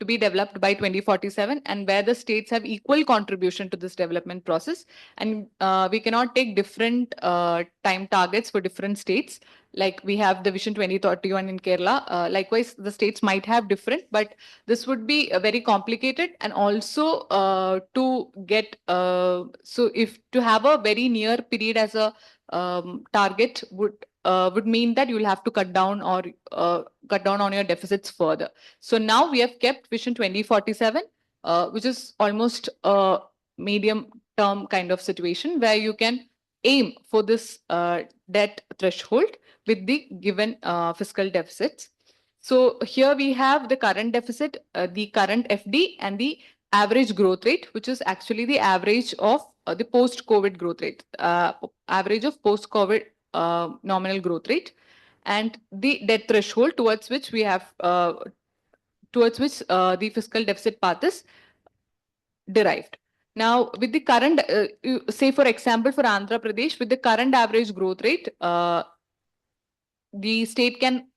to be developed by 2047, and where the states have equal contribution to this development process. And we cannot take different time targets for different states. Like we have the Vision 2031 in Kerala. Likewise, the states might have different, but this would be very complicated. And also to get, so if to have a very near period as a target would mean that you will have to cut down on your deficits further. So now we have kept Vision 2047, which is almost a medium term kind of situation where you can aim for this debt threshold with the given fiscal deficits. So here we have the current deficit, the current FD, and the average growth rate, which is actually the average of the post-COVID growth rate, average of post-COVID nominal growth rate. and the debt threshold towards which we have the fiscal deficit path is derived. Now, with the current, say for example, for Andhra Pradesh, with the current average growth rate, the state can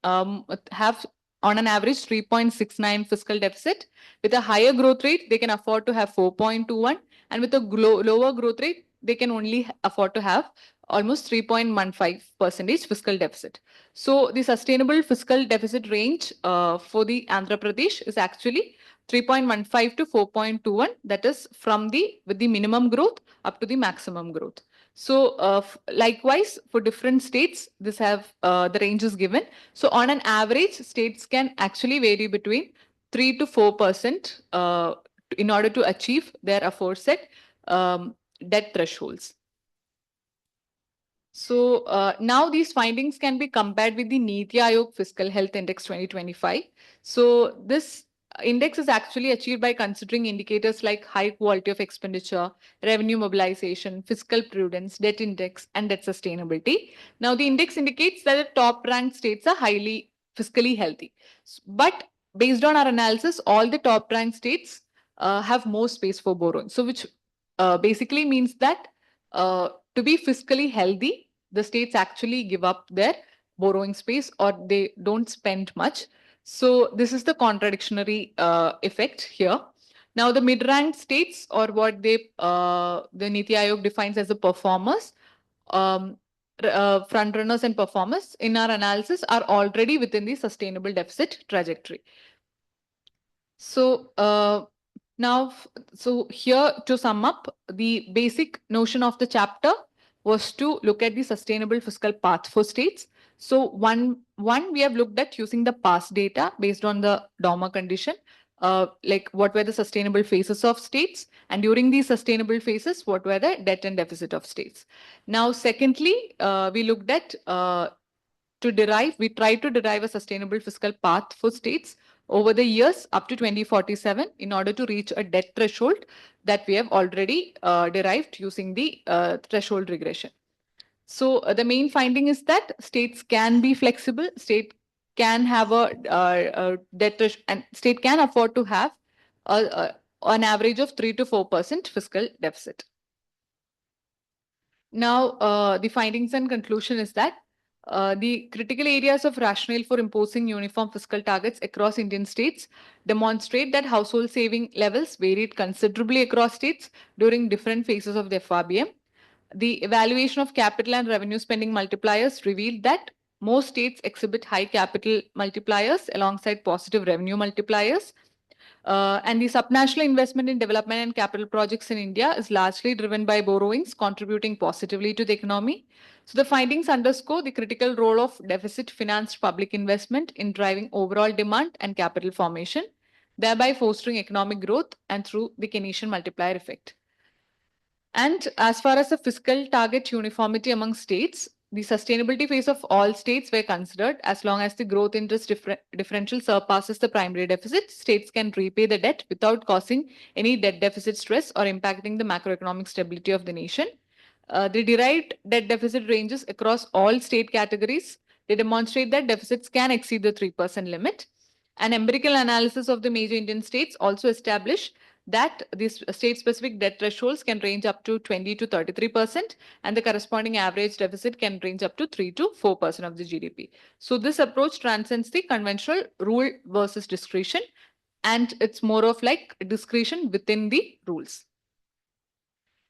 have on an average 3.69 fiscal deficit. With a higher growth rate, they can afford to have 4.21, and with a lower growth rate, they can only afford to have almost 3.15% fiscal deficit. So the sustainable fiscal deficit range for the Andhra Pradesh is actually 3.15 to 4.21. That is from with the minimum growth up to the maximum growth. So likewise, for different states, this have the range is given. So on an average, states can actually vary between 3 to 4% in order to achieve their aforesaid debt thresholds. So now these findings can be compared with the Niti Aayog Fiscal Health Index 2025. So this index is actually achieved by considering indicators like high quality of expenditure, revenue mobilization, fiscal prudence, debt index, and debt sustainability. Now the index indicates that the top ranked states are highly fiscally healthy. But based on our analysis, all the top ranked states have more space for borrowing. So which basically means that to be fiscally healthy, the states actually give up their borrowing space or they don't spend much. So this is the contradictory effect here. Now the mid-ranked states, or what the Niti Aayog defines as the performers, front runners and performers in our analysis are already within the sustainable deficit trajectory. So so here to sum up, the basic notion of the chapter was to look at the sustainable fiscal path for states. So one we have looked at using the past data based on the Dormer condition, like what were the sustainable phases of states, and during these sustainable phases, what were the debt and deficit of states. Now, secondly, we looked at we tried to derive a sustainable fiscal path for states over the years up to 2047 in order to reach a debt threshold that we have already derived using the threshold regression. So the main finding is that states can be flexible, state can have a debt threshold, and state can afford to have an average of 3 to 4% fiscal deficit. Now, the findings and conclusion is that the critical areas of rationale for imposing uniform fiscal targets across Indian states demonstrate that household saving levels varied considerably across states during different phases of the FRBM. The evaluation of capital and revenue spending multipliers revealed that most states exhibit high capital multipliers alongside positive revenue multipliers. And the subnational investment in development and capital projects in India is largely driven by borrowings, contributing positively to the economy. So the findings underscore the critical role of deficit financed public investment in driving overall demand and capital formation, thereby fostering economic growth and through the Keynesian multiplier effect. And as far as the fiscal target uniformity among states, the sustainability phase of all states were considered. As long as the growth interest differential surpasses the primary deficit, states can repay the debt without causing any debt deficit stress or impacting the macroeconomic stability of the nation. The derived debt deficit ranges across all state categories. They demonstrate that deficits can exceed the 3% limit. An empirical analysis of the major Indian states also establish that these state-specific debt thresholds can range up to 20 to 33%, and the corresponding average deficit can range up to 3 to 4% of the GDP. So this approach transcends the conventional rule versus discretion, and it's more of like discretion within the rules.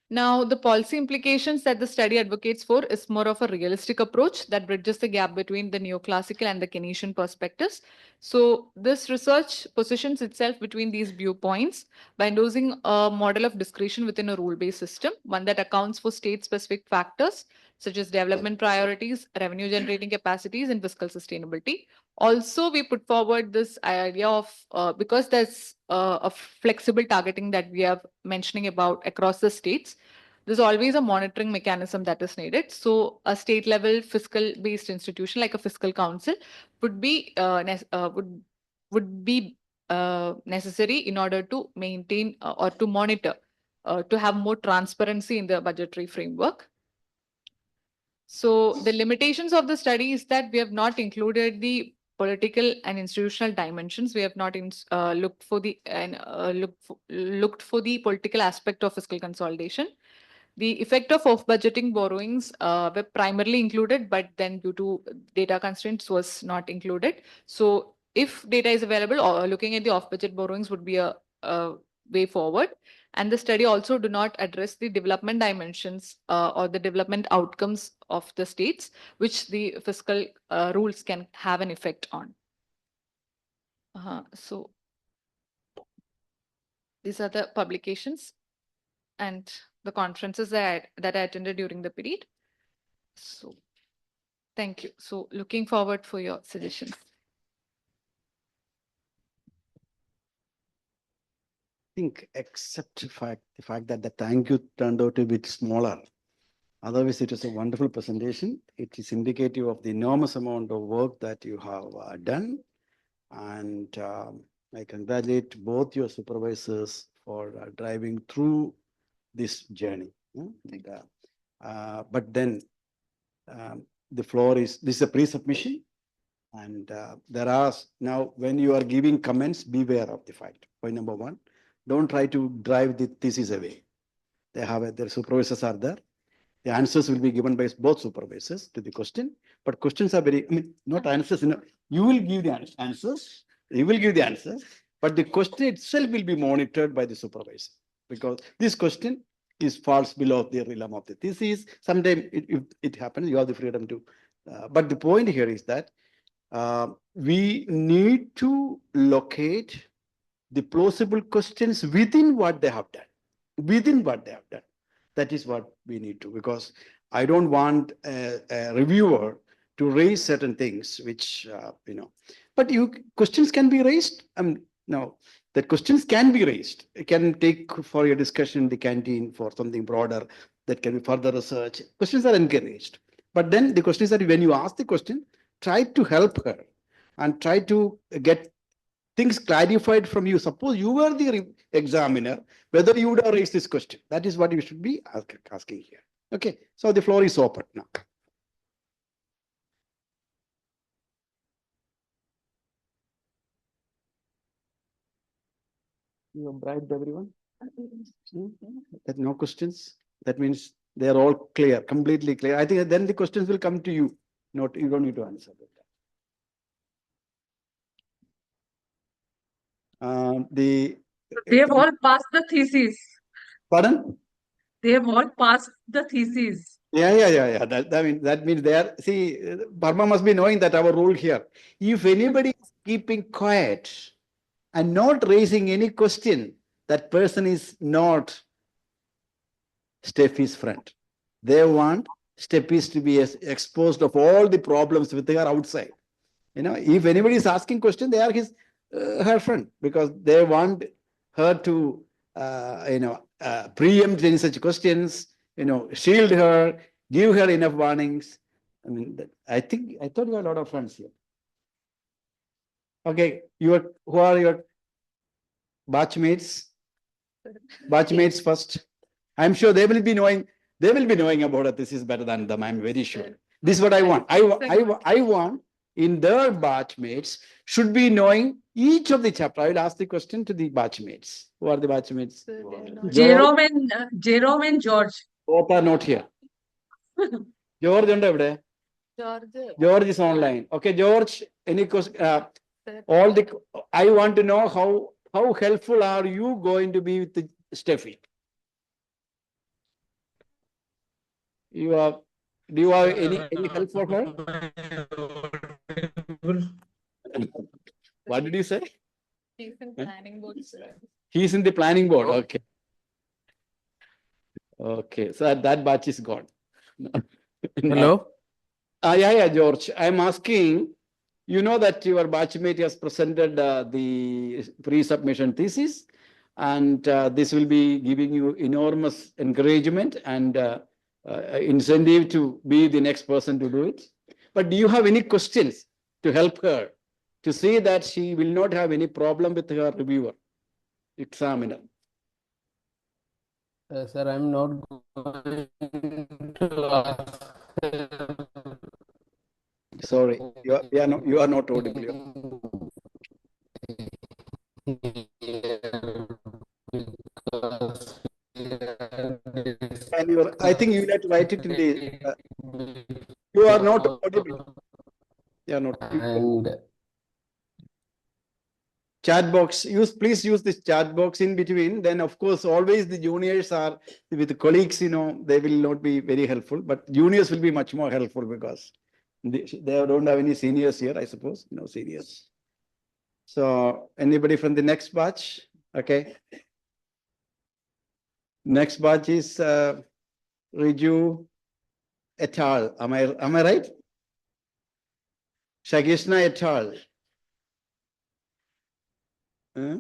Now, the policy implications that the study advocates for is more of a realistic approach that bridges the gap between the neoclassical and the Keynesian perspectives. So this research positions itself between these viewpoints by endorsing a model of discretion within a rule-based system, one that accounts for state-specific factors such as development priorities, revenue generating capacities, and fiscal sustainability. Also, we put forward this idea of, because there's a flexible targeting that we are mentioning about across the states, there's always a monitoring mechanism that is needed. So a state level fiscal based institution like a fiscal council would be necessary in order to maintain or to monitor, to have more transparency in the budgetary framework. So the limitations of the study is that we have not included the political and institutional dimensions. We have not looked for the political aspect of fiscal consolidation. The effect of off-budgeting borrowings were primarily included, but then due to data constraints was not included. So if data is available, looking at the off-budget borrowings would be a way forward. And the study also do not address the development dimensions or the development outcomes of the states, which the fiscal rules can have an effect on. So these are the publications and the conferences that I attended during the period. So thank you. So looking forward for your suggestions. I think except the fact that the thank you turned out a bit smaller. Otherwise, it was a wonderful presentation. It is indicative of the enormous amount of work that you have done. And I congratulate both your supervisors for driving through this journey. But then the floor is, this is a pre-submission. And there are now, when you are giving comments, beware of the fact. Point number one, don't try to drive the thesis away. They have their supervisors are there. The answers will be given by both supervisors to the question, but questions are very, not answers, you will give the answers, but the question itself will be monitored by the supervisor, because this question falls below the realm of the thesis. Sometimes if it happens, you have the freedom to, but the point here is that we need to locate the plausible questions within what they have done. That is what we need to, because I don't want a reviewer to raise certain things which, but questions can be raised. No, the questions can be raised. It can take for your discussion in the canteen for something broader that can be further research. Questions are encouraged. But then the question is that when you ask the question, try to help her and try to get things clarified from you. Suppose you were the examiner, whether you would have raised this question. That is what you should be asking here. Okay, so the floor is open now. You have bribed everyone? That no questions? That means they are all clear, completely clear. I think then the questions will come to you. You don't need to answer that. They have all passed the thesis. Pardon? They have all passed the thesis. Yeah. That means they are. See, Burma must be knowing that our rule here. If anybody is keeping quiet and not raising any question, that person is not Steffi's friend. They want Steffi to be exposed of all the problems with her outside. If anybody is asking question, they are her friend, because they want her to preempt any such questions, shield her, give her enough warnings. I thought you have a lot of friends here. Okay, who are your batchmates? Batchmates first. I'm sure they will be knowing about it. This is better than them. I'm very sure. This is what I want. I want in their batchmates should be knowing each of the chapter. I will ask the question to the batchmates. Who are the batchmates? Jerome and George. Both are not here. George and everybody. George is online. Okay, George. Any question? I want to know how helpful are you going to be with the Steffi? Do you have any help for her? What did you say? He's in planning board. He's in the planning board. Okay. Okay. So that batch is gone. Hello. Yeah, George. I'm asking, you know that your batchmate has presented the pre-submission thesis, and this will be giving you enormous encouragement and incentive to be the next person to do it. But do you have any questions to help her to see that she will not have any problem with her reviewer, examiner? Sir, I'm not going to ask Sorry, you are not audible. And I think you have to write it in the. You are not audible. You are not. And Chat box. Please use this chat box in between. Then of course always the juniors are with the colleagues. They will not be very helpful, but juniors will be much more helpful because they don't have any seniors here. I suppose no seniors. So anybody from the next batch? Okay. Next batch is Riju et al. Am I right? Shagishna et al. Huh?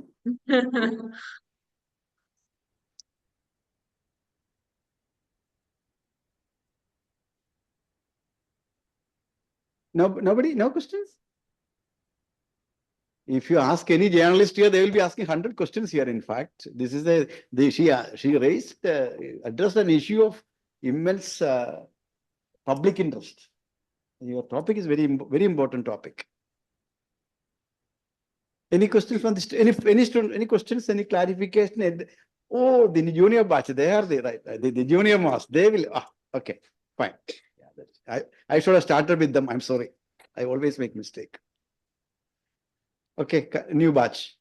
No, nobody, no questions? If you ask any journalist here, they will be asking 100 questions here. In fact, this is she raised, addressed an issue of immense public interest. Your topic is very important topic. Any questions from this? Any student? Any questions? Any clarification? Oh, the junior batch, they are the right. The junior mass, they will. Okay, fine. Yeah, I should have started with them. I'm sorry. I always make mistake. Okay, new batch.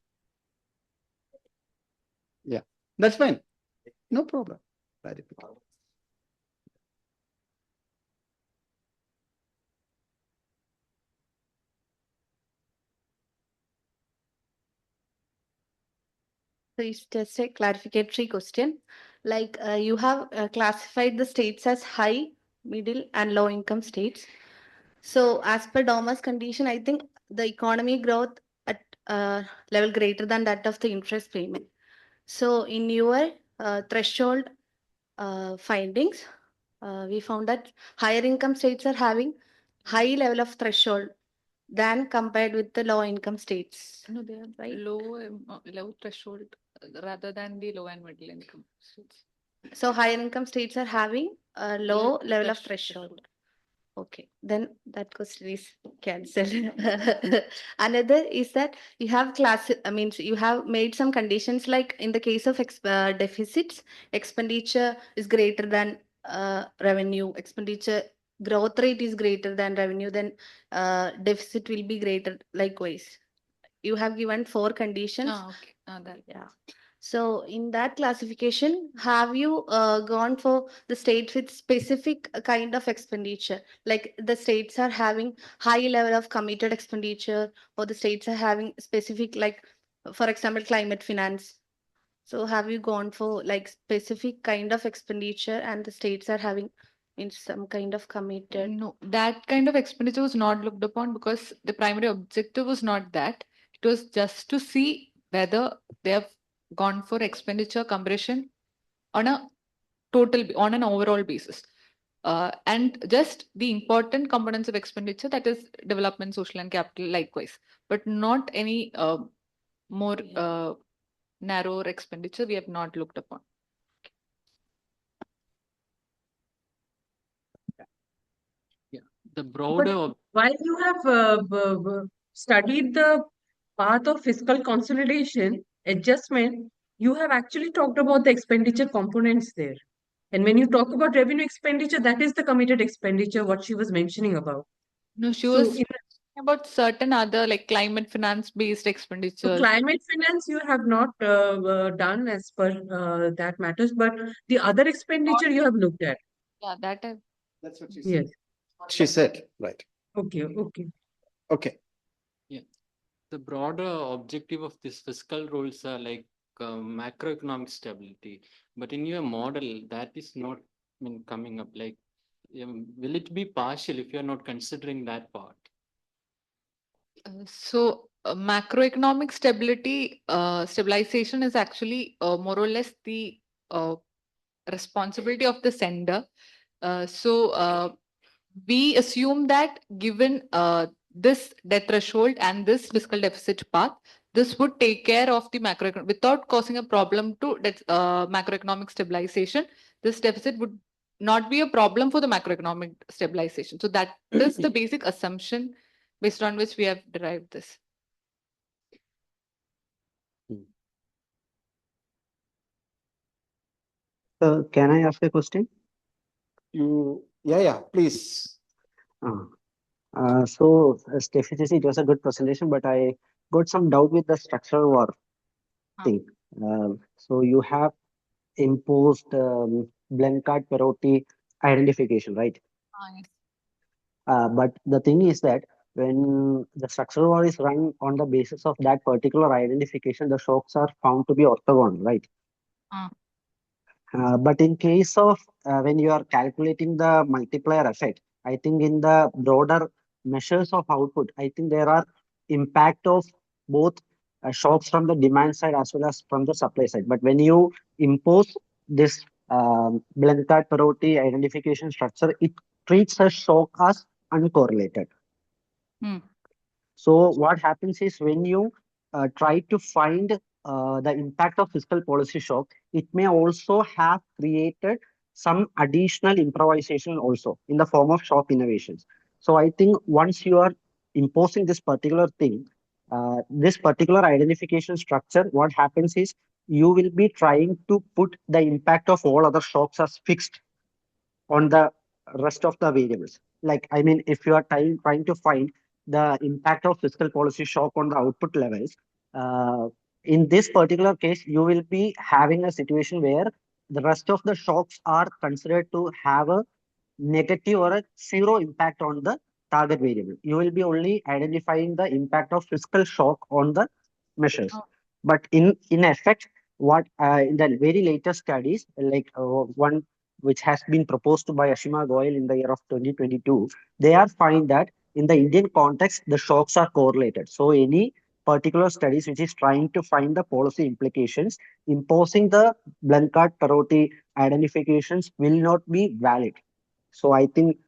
Yeah, that's fine. No problem. So it's just a clarificatory question. Like you have classified the states as high, middle, and low income states. So as per Doma's condition, I think the economy growth at level greater than that of the interest payment. So in your threshold findings, we found that higher income states are having high level of threshold than compared with the low income states. No, they are right. low threshold rather than the low and middle income states. So higher income states are having a low level of threshold. Okay, then that question is cancelled. Another is that you have you have made some conditions like in the case of deficits, expenditure is greater than revenue, expenditure growth rate is greater than revenue, then deficit will be greater likewise. You have given 4 conditions. Okay. That. Yeah. So in that classification, have you gone for the states with specific kind of expenditure? Like the states are having high level of committed expenditure, or the states are having specific, like, for example, climate finance. So have you gone for like specific kind of expenditure and the states are having in some kind of committed? No, that kind of expenditure was not looked upon because the primary objective was not that. It was just to see whether they have gone for expenditure compression on an overall basis. And just the important components of expenditure, that is development, social, and capital, likewise, but not any more narrower expenditure we have not looked upon. the broader While you have studied the path of fiscal consolidation, adjustment, you have actually talked about the expenditure components there. And when you talk about revenue expenditure, that is the committed expenditure, what she was mentioning about. No, she So was in talking about certain other like climate finance based expenditures. climate finance, you have not done as per that matters, but the other expenditure you have looked at. Yeah, that I. That's what Yes. she said. Right. Okay. Okay. Okay. the broader objective of this fiscal rules are like macroeconomic stability, but in your model that is not coming up. Like, will it be partial if you're not considering that part? So macroeconomic stabilization is actually more or less the responsibility of the sender. We assume that given this debt threshold and this fiscal deficit path, this would take care of the macroeconomic without causing a problem to macroeconomic stabilization. This deficit would not be a problem for the macroeconomic stabilization. So that is the basic assumption based on which we have derived this. Can I ask a question? Yeah, please. Steffi, it was a good presentation, but I got some doubt with the structural war thing. So you have imposed Blanchard-Perotti identification, right? Yes. But the thing is that when the structural war is run on the basis of that particular identification, the shocks are found to be orthogonal, right? But in case of when you are calculating the multiplier effect, I think in the broader measures of output, I think there are impact of both shocks from the demand side as well as from the supply side. But when you impose this Blanchard-Perotti identification structure, it treats a shock as uncorrelated. So what happens is when you try to find the impact of fiscal policy shock, it may also have created some additional improvisation also in the form of shock innovations. So I think once you are imposing this particular thing, this particular identification structure, what happens is you will be trying to put the impact of all other shocks as fixed on the rest of the variables. Like, I mean, if you are trying to find the impact of fiscal policy shock on the output levels, in this particular case, you will be having a situation where the rest of the shocks are considered to have a negative or a zero impact on the target variable. You will be only identifying the impact of fiscal shock on the measures. But in effect, what in the very latest studies, like one which has been proposed by Ashima Goyal in the year of 2022, they are find that in the Indian context, the shocks are correlated. So any particular studies which is trying to find the policy implications, imposing the Blanchard-Perotti identifications will not be valid. So I think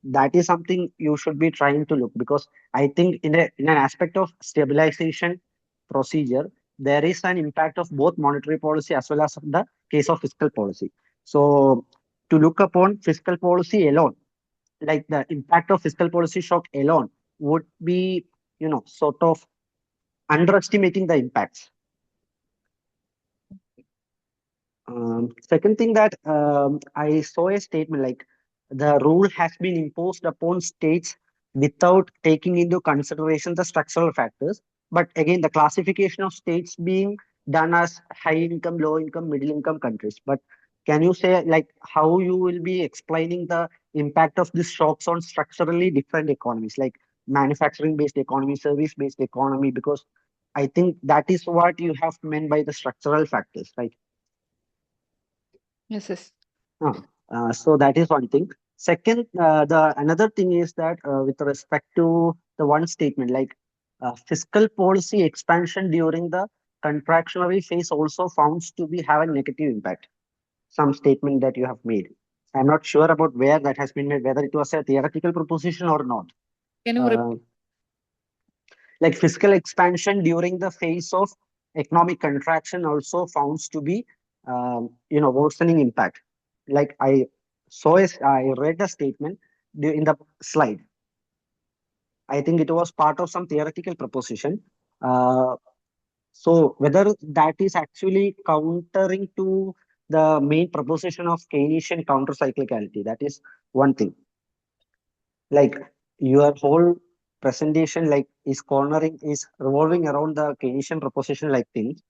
that is something you should be trying to look, because I think in an aspect of stabilization procedure, there is an impact of both monetary policy as well as the case of fiscal policy. So to look upon fiscal policy alone, like the impact of fiscal policy shock alone would be, sort of underestimating the impacts. Second thing that I saw a statement like the rule has been imposed upon states without taking into consideration the structural factors. But again, the classification of states being done as high income, low income, middle income countries. But can you say like how you will be explaining the impact of these shocks on structurally different economies, like manufacturing based economy, service based economy? Because I think that is what you have meant by the structural factors, right? Yes. So that is one thing. Second, the another thing is that with respect to the one statement, like fiscal policy expansion during the contractionary phase also found to be have a negative impact. Some statement that you have made. I'm not sure about where that has been made, whether it was a theoretical proposition or not. Can you repeat? Like fiscal expansion during the phase of economic contraction also found to be, worsening impact. Like I read the statement in the slide. I think it was part of some theoretical proposition. So whether that is actually countering to the main proposition of Keynesian countercyclicality, that is one thing. Like your whole presentation is revolving around the Keynesian proposition like things,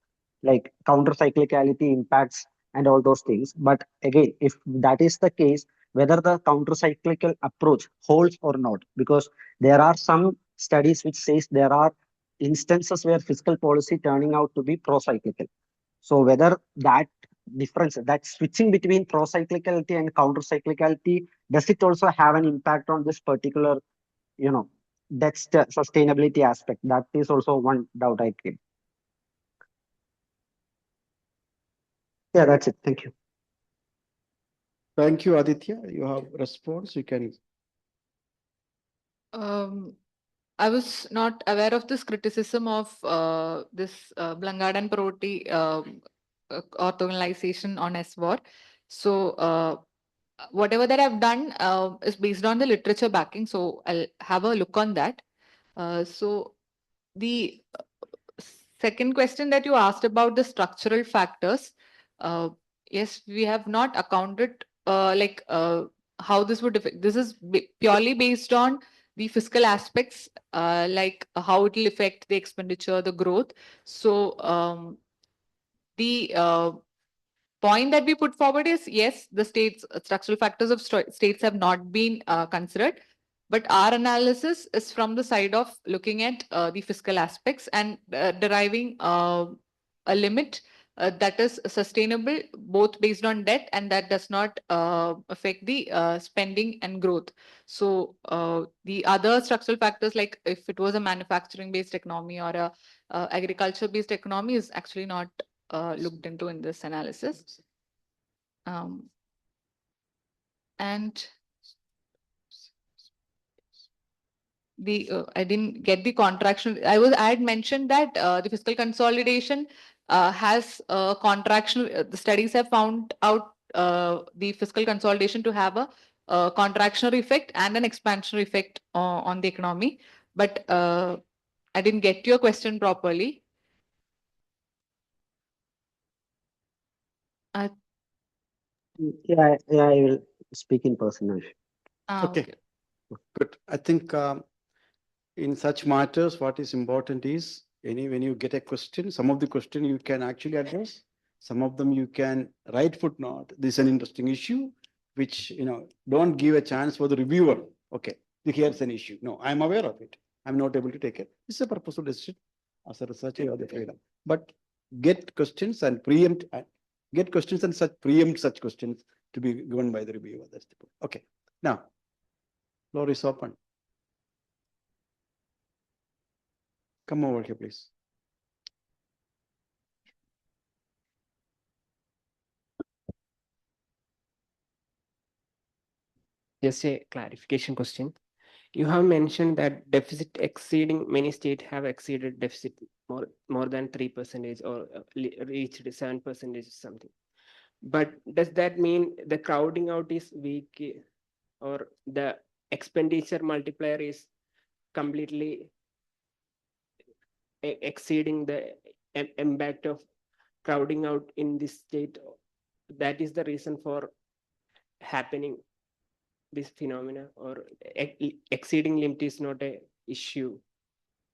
like counter-cyclicality impacts and all those things. But again, if that is the case, whether the counter-cyclical approach holds or not, because there are some studies which says there are instances where fiscal policy turning out to be pro-cyclical. So whether that difference, that switching between pro-cyclicality and counter-cyclicality, does it also have an impact on this particular, that's the sustainability aspect? That is also one doubt I get. Yeah, that's it. Thank you. Thank you, Aditya. You have response. You can. I was not aware of this criticism of this Blanchard and Perotti orthogonalization on SWOR. So whatever that I've done is based on the literature backing. So I'll have a look on that. So the second question that you asked about the structural factors, yes, we have not accounted how this would affect. This is purely based on the fiscal aspects, like how it will affect the expenditure, the growth. So the point that we put forward is yes, the states structural factors of states have not been considered, but our analysis is from the side of looking at the fiscal aspects and deriving a limit that is sustainable both based on debt and that does not affect the spending and growth. So the other structural factors, like if it was a manufacturing based economy or a agriculture based economy, is actually not looked into in this analysis. And the I didn't get the contraction. I had mentioned that the fiscal consolidation has a contraction. The studies have found out the fiscal consolidation to have a contractionary effect and an expansionary effect on the economy. But I didn't get your question properly. Yeah, I will speak in person. Okay. Good. I think in such matters, what is important is when you get a question, some of the question you can actually address, some of them you can write footnote. This is an interesting issue, which don't give a chance for the reviewer. Okay, here's an issue. No, I'm aware of it. I'm not able to take it. This is a purposeful decision as a researcher. You have the freedom, but get questions and preempt. Get questions and preempt such questions to be given by the reviewer. That's the point. Okay. Now, floor is open. Come over here, please. Just a clarification question. You have mentioned that deficit exceeding, many states have exceeded deficit more than 3% or reached 7% or something. But does that mean the crowding out is weak or the expenditure multiplier is completely exceeding the impact of crowding out in this state? That is the reason for happening this phenomena, or exceeding limit is not a issue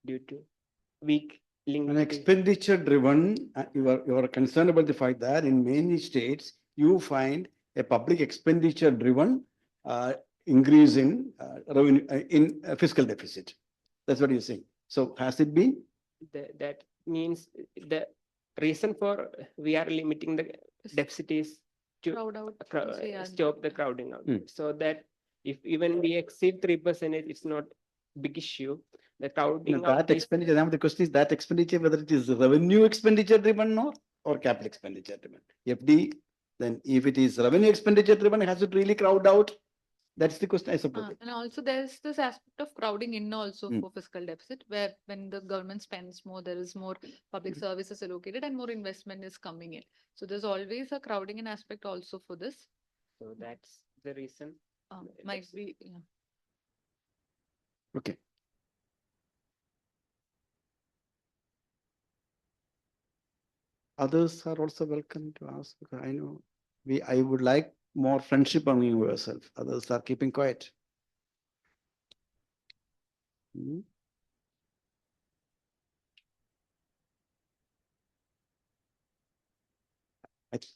due to weak link. An expenditure driven, you are concerned about the fact that in many states you find a public expenditure driven increase in revenue in fiscal deficit. That's what you're saying. So has it been? That means the reason for we are limiting the deficit is to stop the crowding out. So that if even we exceed 3%, it's not big issue. The crowding out that expenditure. Now the question is that expenditure, whether it is revenue expenditure driven or capital expenditure driven. F.D. Then if it is revenue expenditure driven, has it really crowd out? That's the question, I suppose. And also there's this aspect of crowding in also for fiscal deficit, where when the government spends more, there is more public services allocated and more investment is coming in. So there's always a crowding in aspect also for this. So that's the reason. Might be, yeah. Okay. Others are also welcome to ask. I know I would like more friendship among yourself. Others are keeping quiet.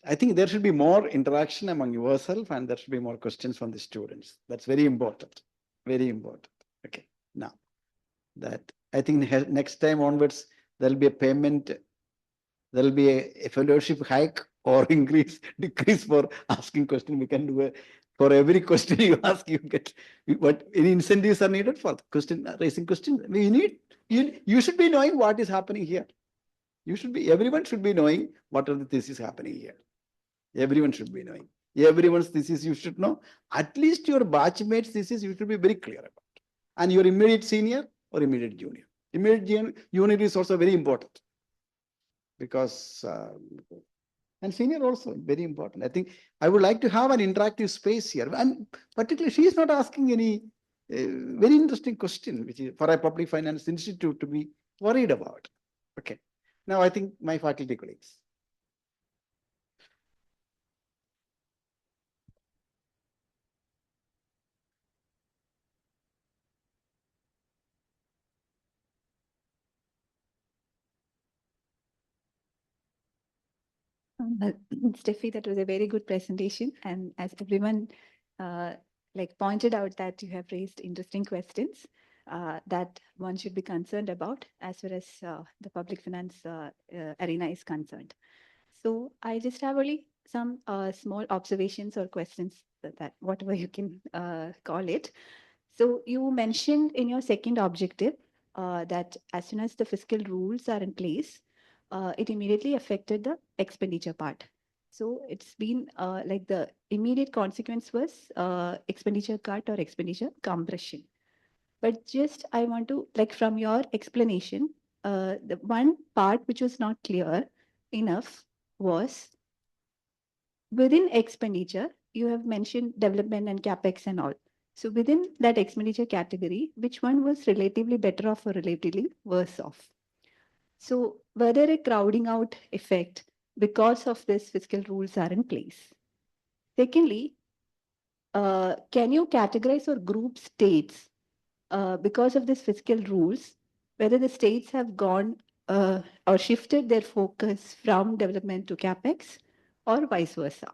I think there should be more interaction among yourself and there should be more questions from the students. That's very important. Very important. Okay. Now, that I think next time onwards, there'll be a payment, there'll be a fellowship hike or decrease for asking question. We can do for every question you ask, you get what any incentives are needed for raising questions. We need you should be knowing what is happening here. Everyone should be knowing what are the theses happening here. Everyone should be knowing. Everyone's thesis you should know. At least your batchmate's thesis you should be very clear about. And your immediate senior or immediate junior. Immediate junior is also very important. Because And senior also, very important. I think I would like to have an interactive space here. And particularly, she is not asking any very interesting question, which is for a public finance institute to be worried about. Okay. Now I think my faculty colleagues. Steffi, that was a very good presentation. And as everyone like pointed out that you have raised interesting questions that one should be concerned about as far as the public finance arena is concerned. So I just have only some small observations or questions that whatever you can call it. So you mentioned in your second objective that as soon as the fiscal rules are in place, it immediately affected the expenditure part. So it's been like the immediate consequence was expenditure cut or expenditure compression. But just I want to, like from your explanation, the one part which was not clear enough was within expenditure, you have mentioned development and capex and all. So within that expenditure category, which one was relatively better off or relatively worse off? So were there a crowding out effect because of this fiscal rules are in place? Secondly, can you categorize or group states because of this fiscal rules, whether the states have gone or shifted their focus from development to capex or vice versa?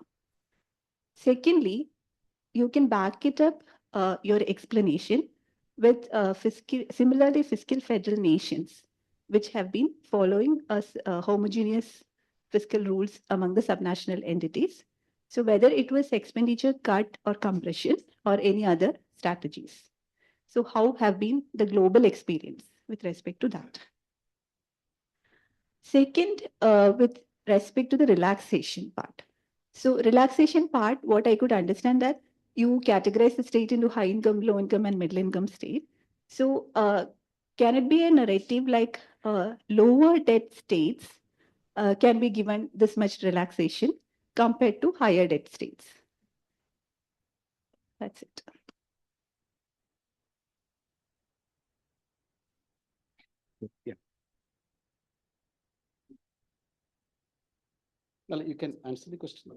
Secondly, you can back it up your explanation with similarly fiscal federal nations, which have been following homogeneous fiscal rules among the subnational entities. So whether it was expenditure cut or compression or any other strategies. So how have been the global experience with respect to that? Second, with respect to the relaxation part. So relaxation part, what I could understand that you categorize the state into high income, low income, and middle income state. So can it be a narrative like lower debt states can be given this much relaxation compared to higher debt states? That's it. Yeah. Well, you can answer the question.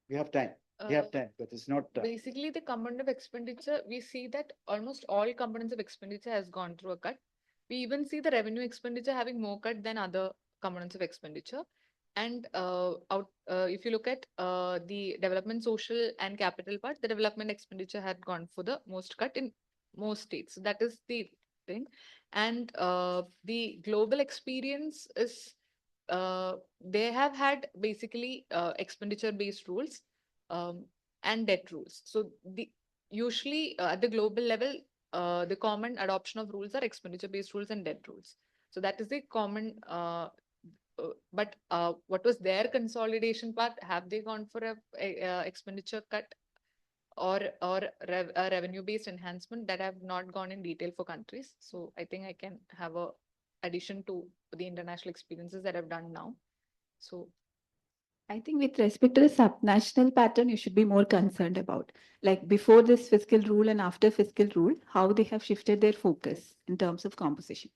We have time. We have time, but it's not. Basically, the component of expenditure, we see that almost all components of expenditure has gone through a cut. We even see the revenue expenditure having more cut than other components of expenditure. And if you look at the development, social, and capital part, the development expenditure had gone for the most cut in most states. So that is the thing. And the global experience is they have had basically expenditure-based rules and debt rules. So the usually at the global level, the common adoption of rules are expenditure-based rules and debt rules. So that is the common. But what was their consolidation part? Have they gone for a expenditure cut or a revenue-based enhancement? That have not gone in detail for countries. So I think I can have a addition to the international experiences that I've done now. So I think with respect to the subnational pattern, you should be more concerned about, like before this fiscal rule and after fiscal rule, how they have shifted their focus in terms of composition.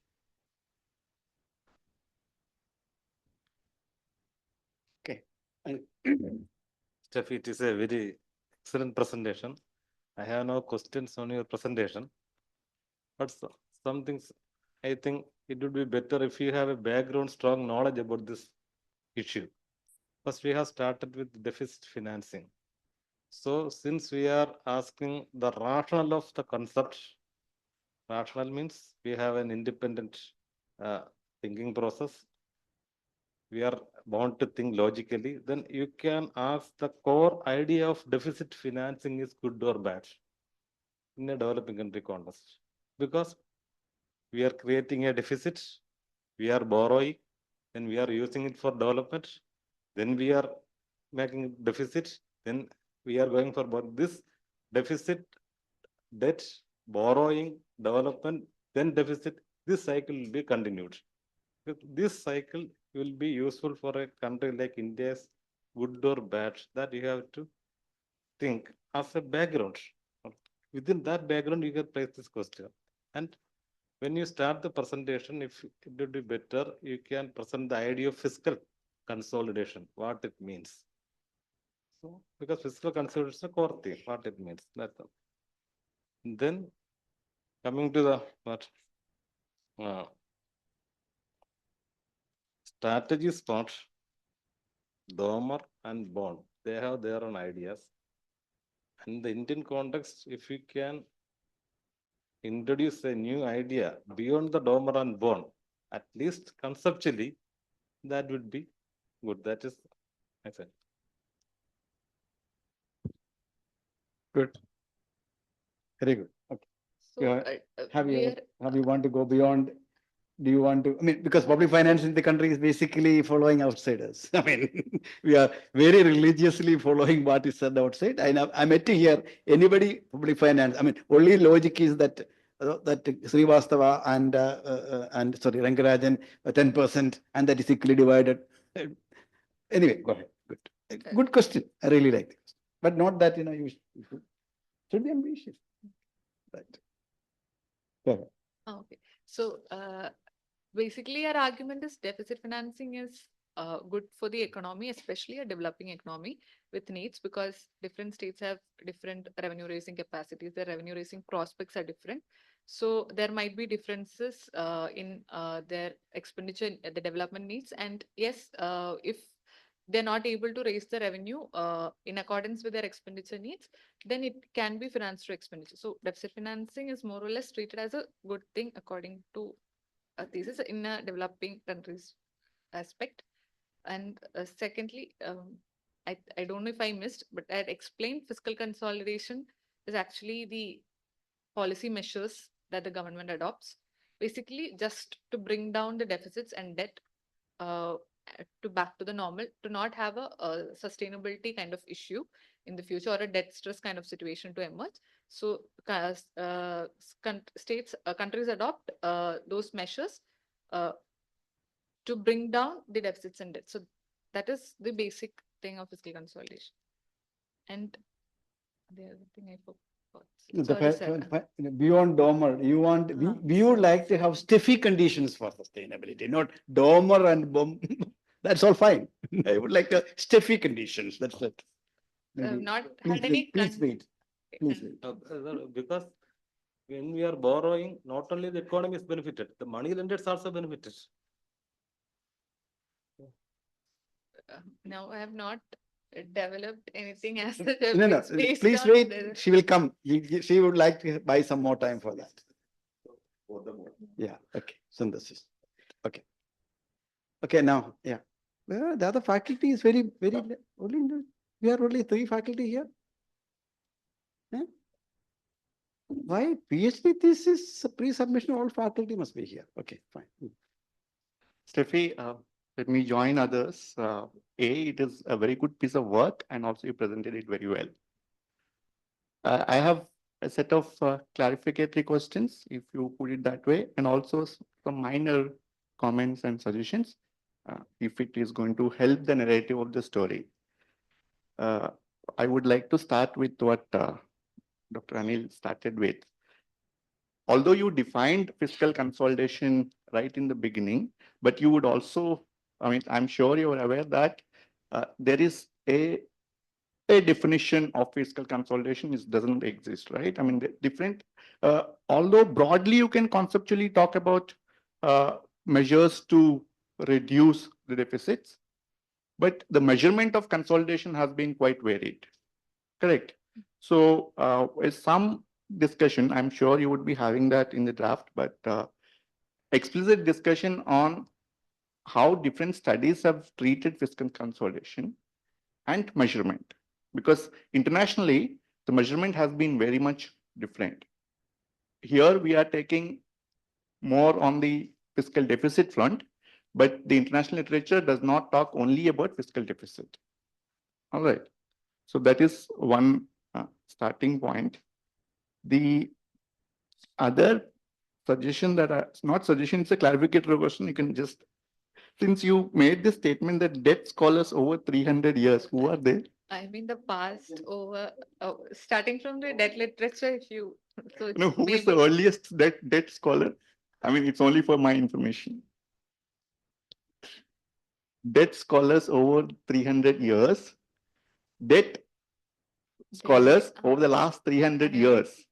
Okay. Steffi, it is a very excellent presentation. I have no questions on your presentation, but some things I think it would be better if you have a background, strong knowledge about this issue. First, we have started with deficit financing. So, since we are asking the rationale of the concept, rational means we have an independent thinking process. We are bound to think logically, then you can ask the core idea of deficit financing is good or bad in a developing country context. Because we are creating a deficit, we are borrowing, then we are using it for development, then we are making deficit, then we are going for this deficit, debt, borrowing, development, then deficit. This cycle will be continued. This cycle will be useful for a country like India's good or bad, that you have to think as a background. Within that background, you can place this question. And when you start the presentation, if it would be better, you can present the idea of fiscal consolidation, what it means. So, because fiscal consolidation is a core thing, what it means. That's all. Then coming to the what strategies part, Domer and Bond, they have their own ideas. In the Indian context, if you can introduce a new idea beyond the Domer and Bond, at least conceptually, that would be good. That is, I said. Good. Very good. Okay. So, Yeah. Have we you, are- have you want to go beyond? Do you want to, I mean, because public finance in the country is basically following outsiders. I mean, we are very religiously following what is said outside. I'm yet to hear anybody public finance. I mean, only logic is that Srivastava and sorry, Rangarajan 10%, and that is equally divided. Anyway, go ahead. Good. Good question. I really like it. But not that, you should be ambitious. Right. Go ahead. Okay. So, basically, our argument is deficit financing is good for the economy, especially a developing economy with needs, because different states have different revenue raising capacities. Their revenue raising prospects are different. So there might be differences in their expenditure, the development needs. And yes, if they're not able to raise the revenue in accordance with their expenditure needs, then it can be financed through expenditure. So deficit financing is more or less treated as a good thing according to a thesis in a developing countries aspect. And secondly, I don't know if I missed, but I had explained fiscal consolidation is actually the policy measures that the government adopts, basically just to bring down the deficits and debt uh, to back to the normal, to not have a sustainability kind of issue in the future, or a debt stress kind of situation to emerge. So countries adopt those measures to bring down the deficits and debt. So that is the basic thing of fiscal consolidation. And the other thing I forgot. Sorry, sir. Beyond Domer, we would like to have Steffy conditions for sustainability, not Domer and Bom. That's all fine. I would like the Steffy conditions. That's it. Maybe. Not Please had any wait. Please wait. Please wait. Because when we are borrowing, not only the economy is benefited, the money lenders also benefited. Now I have not developed anything as such. No. It's based Please on wait. the- She will come. She would like to buy some more time for that. Yeah. Okay. Synthesis. Okay. Okay. Now, yeah. Well, the other faculty is very. We are only 3 faculty here. Huh? Why PhD thesis pre-submission? All faculty must be here. Okay, fine. Steffi, let me join others. It is a very good piece of work, and also you presented it very well. I have a set of clarificatory questions, if you put it that way, and also some minor comments and suggestions, if it is going to help the narrative of the story. I would like to start with what Dr. Anil started with. Although you defined fiscal consolidation right in the beginning, but you would also, I mean, I'm sure you're aware that there is a definition of fiscal consolidation doesn't exist, right? I mean, different, although broadly you can conceptually talk about measures to reduce the deficits, but the measurement of consolidation has been quite varied, correct? So with some discussion, I'm sure you would be having that in the draft, but explicit discussion on how different studies have treated fiscal consolidation and measurement. Because internationally, the measurement has been very much different. Here we are taking more on the fiscal deficit front, but the international literature does not talk only about fiscal deficit. All right. So that is one starting point. The other suggestion that it's not suggestion, it's a clarificatory question. You can just since you made the statement that debt scholars over 300 years, who are they? I mean, the past over, starting from the debt literature, if you, so it's No, who is the maybe earliest debt scholar? I mean, it's only for my information. Debt scholars over 300 years. Debt scholars over the last 300 years.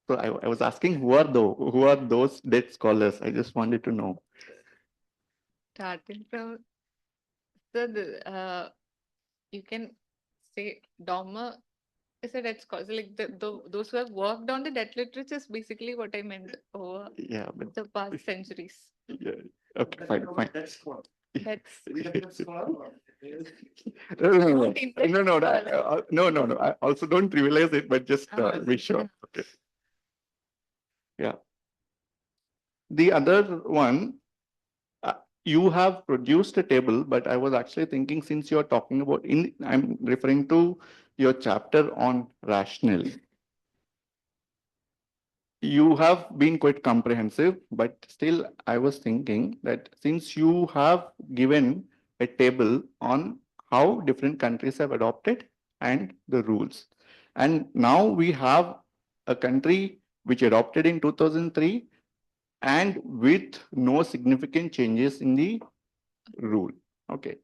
So I was asking who are those debt scholars? I just wanted to know. starting from, so you can say Dharma is a debt scholar. So like those who have worked on the debt literature is basically what I meant over Yeah, but the past centuries. yeah. Okay, fine. That's No. I also don't trivialize it, but just be sure. Okay. Yeah. The other one, you have produced a table, but I was actually thinking since you're talking about I'm referring to your chapter on rationale. You have been quite comprehensive, but still I was thinking that since you have given a table on how different countries have adopted and the rules, and now we have a country which adopted in 2003 and with no significant changes in the rule. Okay.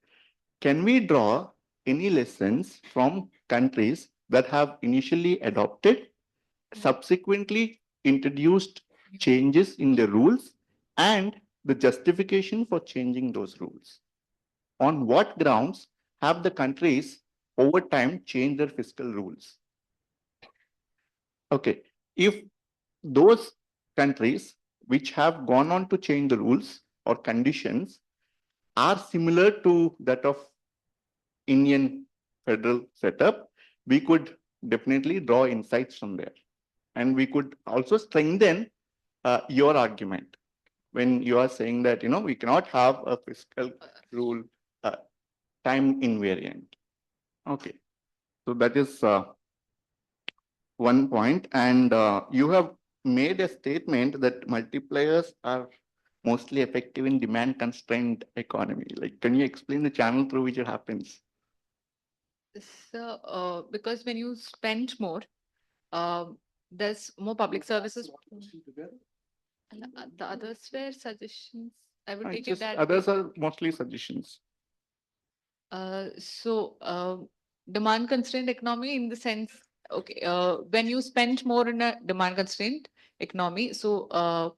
Can we draw any lessons from countries that have initially adopted, subsequently introduced changes in the rules, and the justification for changing those rules? On what grounds have the countries over time changed their fiscal rules? Okay. If those countries which have gone on to change the rules or conditions are similar to that of Indian federal setup, we could definitely draw insights from there. And we could also strengthen your argument when you are saying that, we cannot have a fiscal rule time invariant. Okay. So that is one point. And you have made a statement that multipliers are mostly effective in demand constrained economy. Like, can you explain the channel through which it happens? So, because when you spend more, there's more public services. The others were suggestions. I would take it that Others are mostly suggestions. Demand constrained economy in the sense, okay, when you spend more in a demand constrained economy, so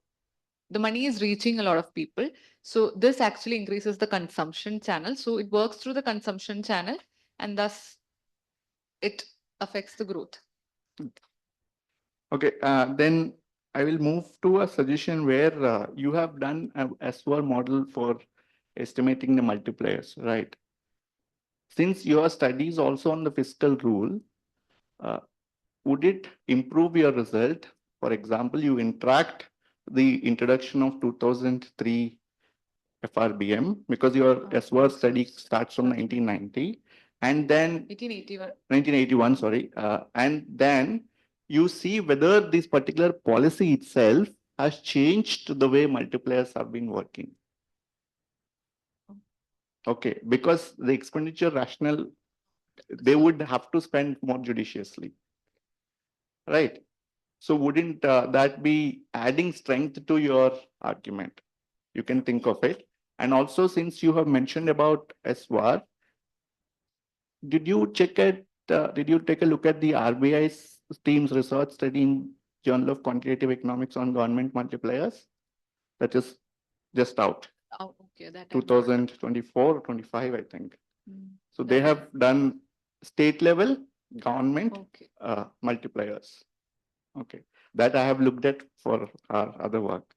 the money is reaching a lot of people. So this actually increases the consumption channel. So it works through the consumption channel, and thus it affects the growth. Okay, then I will move to a suggestion where you have done a SWR model for estimating the multipliers, right? Since your study is also on the fiscal rule, would it improve your result? For example, you interact the introduction of 2003 FRBM because your SWR study starts from 1990 and then 1981, sorry, and then you see whether this particular policy itself has changed the way multipliers have been working. Okay, because the expenditure rationale, they would have to spend more judiciously, right? So wouldn't that be adding strength to your argument? You can think of it. And also, since you have mentioned about SWR, did you take a look at the RBI's team's research study in Journal of Quantitative Economics on government multipliers? That is just out. Oh, okay, that 2024 or 25, I think. So they have done state level government multipliers. Okay, that I have looked at for our other work.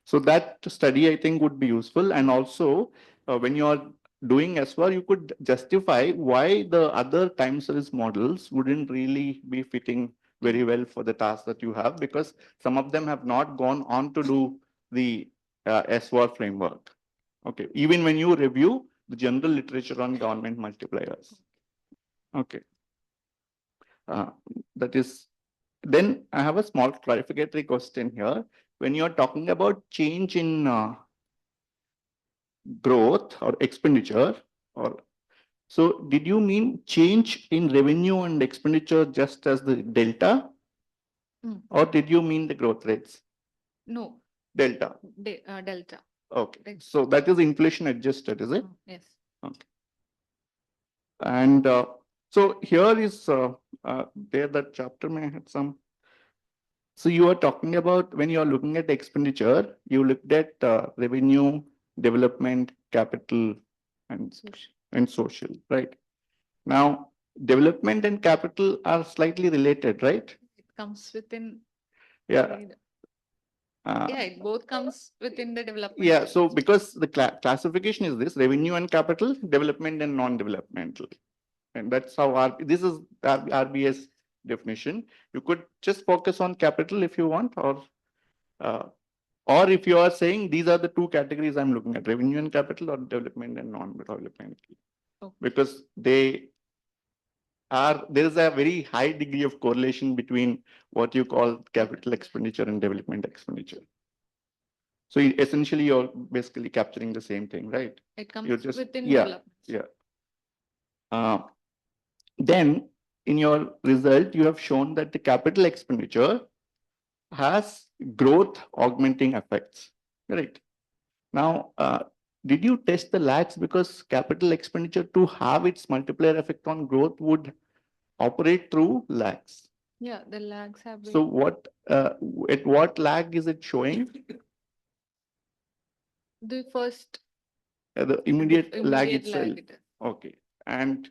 So that study, I think, would be useful. And also, when you are doing SWR, you could justify why the other time series models wouldn't really be fitting very well for the task that you have, because some of them have not gone on to do the SWR framework. Okay, even when you review the general literature on government multipliers. Okay. That is, then I have a small clarificatory question here. When you're talking about change in growth or expenditure, or so did you mean change in revenue and expenditure just as the delta, or did you mean the growth rates? No, Delta. delta. Okay. Like- So that is inflation adjusted, is it? Yes. Okay. And so here is there that chapter may have some. So you are talking about when you are looking at expenditure, you looked at revenue, development, capital, and social, right? Now, development and capital are slightly related, right? It comes within. Yeah. Yeah, it both comes within the development. Yeah. So because the classification is this: revenue and capital, development and non-developmental, and that's how this is RBS definition. You could just focus on capital if you want, or if you are saying these are the two categories I'm looking at, revenue and capital, or development and non-developmental, because there is a very high degree of correlation between what you call capital expenditure and development expenditure. So essentially, you're basically capturing the same thing, right? It comes You're just, within yeah, development. yeah. Then in your result, you have shown that the capital expenditure has growth augmenting effects, right? Now, did you test the lags, because capital expenditure to have its multiplier effect on growth would operate through lags? Yeah, the lags have been. So what at what lag is it showing? The first. The immediate lag itself. Okay, and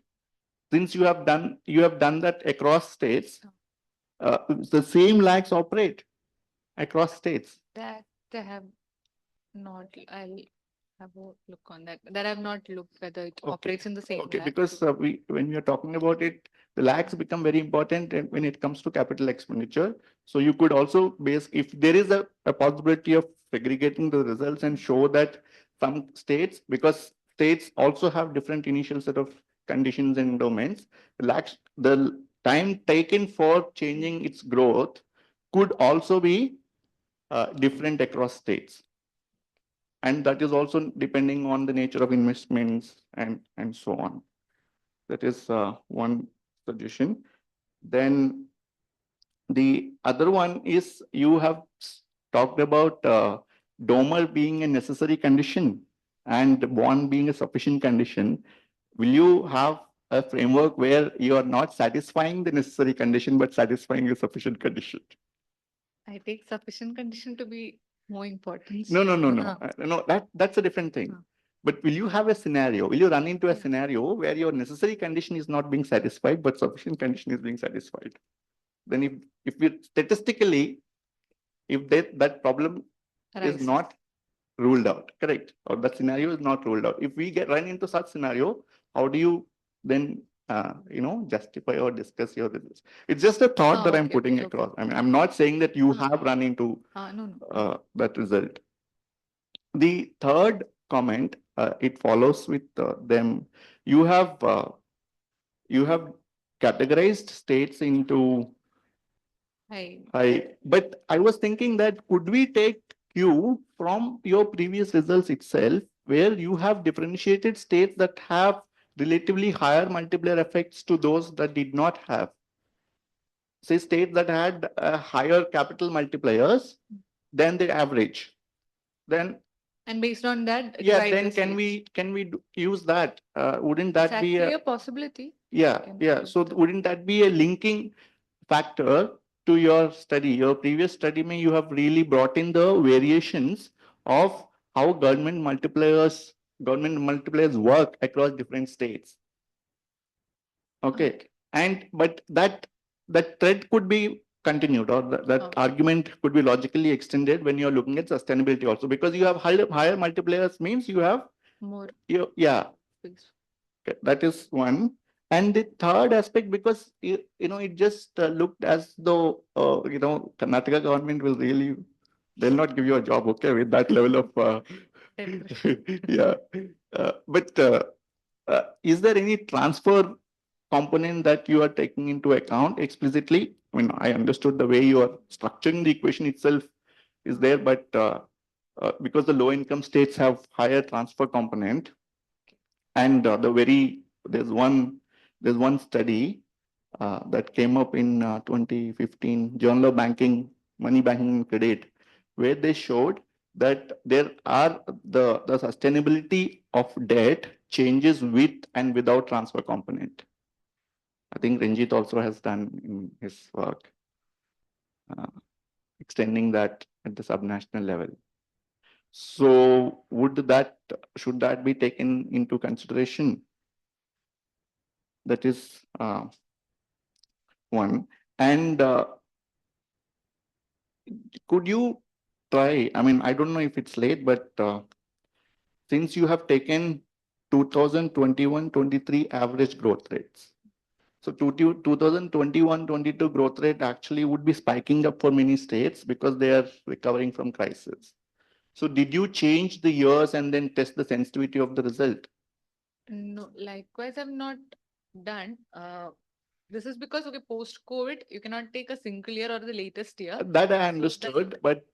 since you have done that across states, the same lags operate across states. That they have not. I'll have a look on that. That I've not looked whether it operates in the same. Okay, lag. because when we are talking about it, the lags become very important when it comes to capital expenditure. So you could also if there is a possibility of segregating the results and show that some states, because states also have different initial set of conditions and domains, the time taken for changing its growth could also be different across states. And that is also depending on the nature of investments and so on. That is one suggestion. Then the other one is you have talked about DOMER being a necessary condition and one being a sufficient condition. Will you have a framework where you are not satisfying the necessary condition but satisfying a sufficient condition? I take sufficient condition to be more important. No. No, that's a different thing. But will you have a scenario? Will you run into a scenario where your necessary condition is not being satisfied, but sufficient condition is being satisfied? Then if we statistically, if that problem is not ruled out, correct? Or that scenario is not ruled out. If we run into such scenario, how do you then justify or discuss your results? It's just a thought that I'm putting across. I mean, I'm not saying that you have run into that result. The third comment, it follows with them. You have categorized states into but I was thinking that could we take cue from your previous results itself, where you have differentiated states that have relatively higher multiplier effects to those that did not have. Say states that had higher capital multipliers than the average. Then and based on that, then can we use that? Wouldn't that be a possibility? Yeah. So wouldn't that be a linking factor to your study? Your previous study, you have really brought in the variations of how government multipliers work across different states. Okay, but that thread could be continued, or that argument could be logically extended when you are looking at sustainability also, because you have higher multipliers means you have more. That is one. And the third aspect, because it just looked as though Karnataka government will really, they'll not give you a job, okay, with that level of but is there any transfer component that you are taking into account explicitly? I mean, I understood the way you are structuring the equation itself is there, but because the low income states have higher transfer component. And there's one study that came up in 2015, Journal of Banking, Money Banking and Credit, where they showed that the sustainability of debt changes with and without transfer component. I think Ranjit also has done in his work, extending that at the subnational level. So should that be taken into consideration? That is one. And could you try, I mean, I don't know if it's late, but since you have taken 2021-23 average growth rates, so 2021-22 growth rate actually would be spiking up for many states because they are recovering from crisis. So did you change the years and then test the sensitivity of the result? No, likewise, I've not done. This is because, okay, post-COVID, you cannot take a single year or the latest year. That I understood, but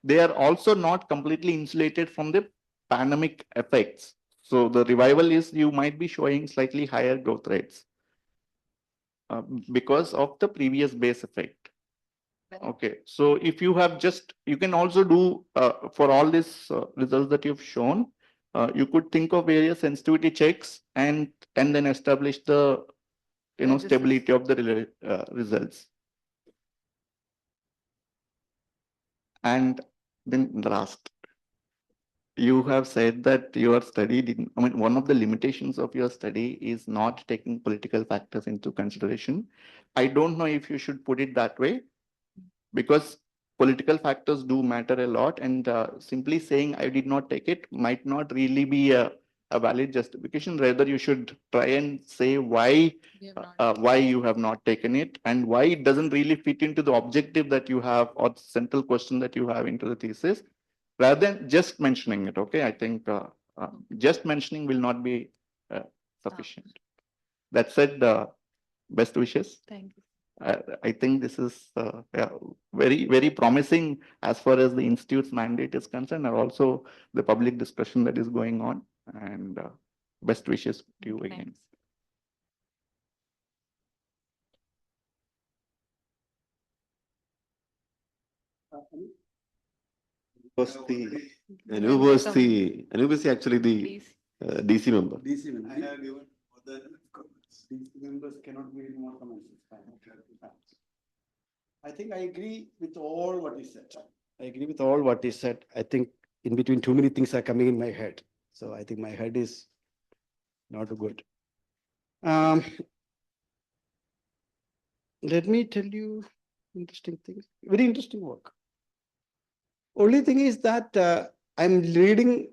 they are also not completely insulated from the pandemic effects. So the revival is you might be showing slightly higher growth rates because of the previous base effect. Okay, so if you have you can also do for all these results that you've shown, you could think of various sensitivity checks and then establish the stability of the results. And then the last, you have said that your study didn't, I mean, one of the limitations of your study is not taking political factors into consideration. I don't know if you should put it that way, because political factors do matter a lot, and simply saying I did not take it might not really be a valid justification. Rather, you should try and say why you have not taken it and why it doesn't really fit into the objective that you have or the central question that you have into the thesis, rather than just mentioning it. Okay, I think just mentioning will not be sufficient. That said, best wishes. Thank you. I think this is very, very promising as far as the institute's mandate is concerned, and also the public discussion that is going on. And best wishes to you again. Anub was actually the DC member. DC member. I have given more than comments. DC members cannot give more comments. It's fine. I think I agree with all what he said. I think in between too many things are coming in my head. So I think my head is not good. Let me tell you interesting things. Very interesting work. Only thing is that I'm reading.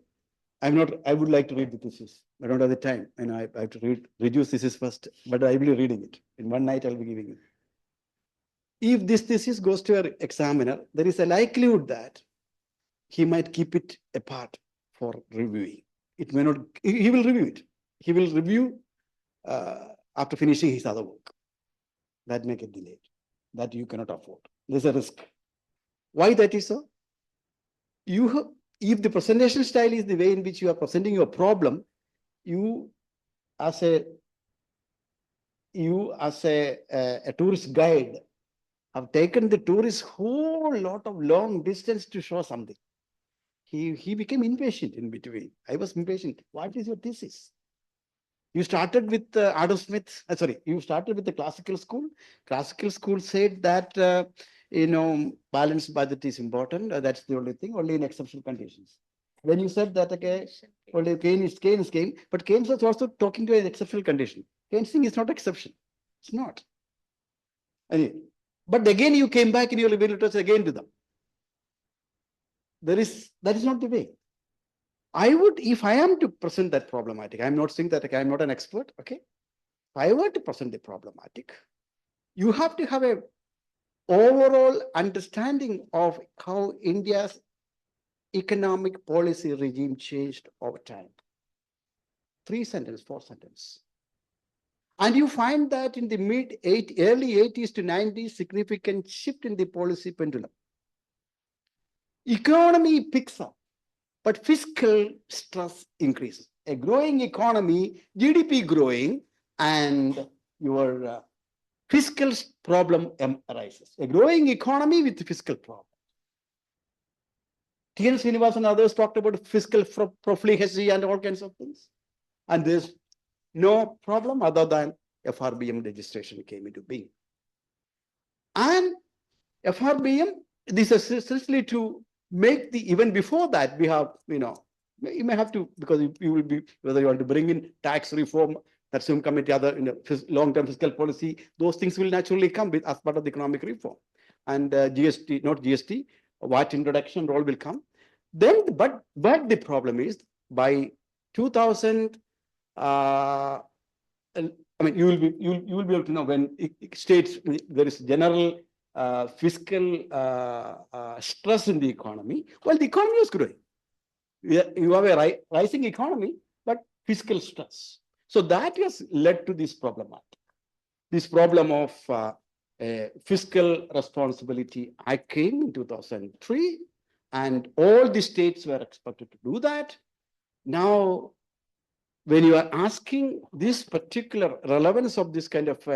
I would like to read the thesis. I don't have the time, and I have to reduce thesis first. But I will be reading it in one night. I'll be giving it. If this thesis goes to an examiner, there is a likelihood that he might keep it apart for reviewing. It may not. He will review it. He will review after finishing his other work. That may get delayed. That you cannot afford. There's a risk. Why that is so? If the presentation style is the way in which you are presenting your problem, you as a tourist guide have taken the tourist whole lot of long distance to show something. He became impatient in between. I was impatient. What is your thesis? You started with Adam Smith. You started with the classical school. Classical school said that balanced budget is important. That's the only thing. Only in exceptional conditions. Then you said that only Keynes came, but Keynes was also talking to an exceptional condition. Keynes thing is not exception. It's not. Anyway, but again you came back in your review letters again to them. That is not the way. I would, if I am to present that problematic, I'm not saying that I'm not an expert, okay? If I were to present the problematic, you have to have a overall understanding of how India's economic policy regime changed over time. 4 sentences. And you find that in the early 80s to 90s, significant shift in the policy pendulum. economy picks up, but fiscal stress increases. A growing economy, GDP growing, and your fiscal problem arises. A growing economy with fiscal problem. T.N. Srinivas and others talked about fiscal profligacy and all kinds of things. And there's no problem other than FRBM registration came into being. And FRBM, this is essentially to make the, even before that, we have, you may have to, because you will be, whether you want to bring in tax reform, that's some committee, other long-term fiscal policy, those things will naturally come with as part of the economic reform. And GST, not GST, VAT introduction, all will come. Then, but the problem is by 2000, I mean, you will be able to know when states, there is general fiscal stress in the economy. Well, the economy is growing. You have a rising economy, but fiscal stress. So that has led to this problematic. This problem of fiscal responsibility Act came in 2003, and all the states were expected to do that. Now, when you are asking this particular relevance of this kind of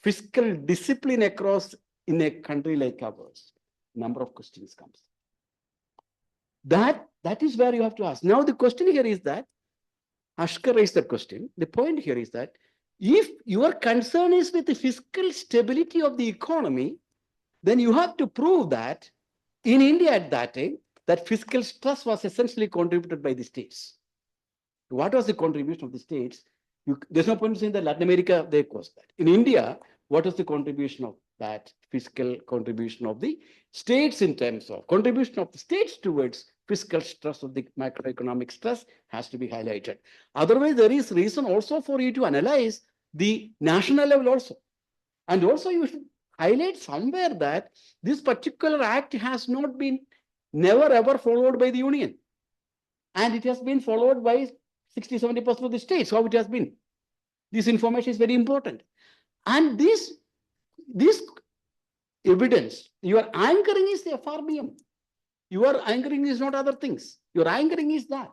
fiscal discipline across in a country like ours, number of questions comes. That is where you have to ask. Now, the question here is that, Ashkar raised that question. The point here is that if your concern is with the fiscal stability of the economy, then you have to prove that in India at that time, that fiscal stress was essentially contributed by the states. What was the contribution of the states? There's no point in saying that Latin America, they caused that. In India, what was the contribution of that fiscal contribution of the states in terms of contribution of the states towards fiscal stress of the macroeconomic stress has to be highlighted. Otherwise, there is reason also for you to analyze the national level also. And also you should highlight somewhere that this particular act has not been never ever followed by the union. And it has been followed by 60-70% of the states, how it has been. This information is very important. And this evidence, your anchoring is the FRBM. Your anchoring is not other things. Your anchoring is that.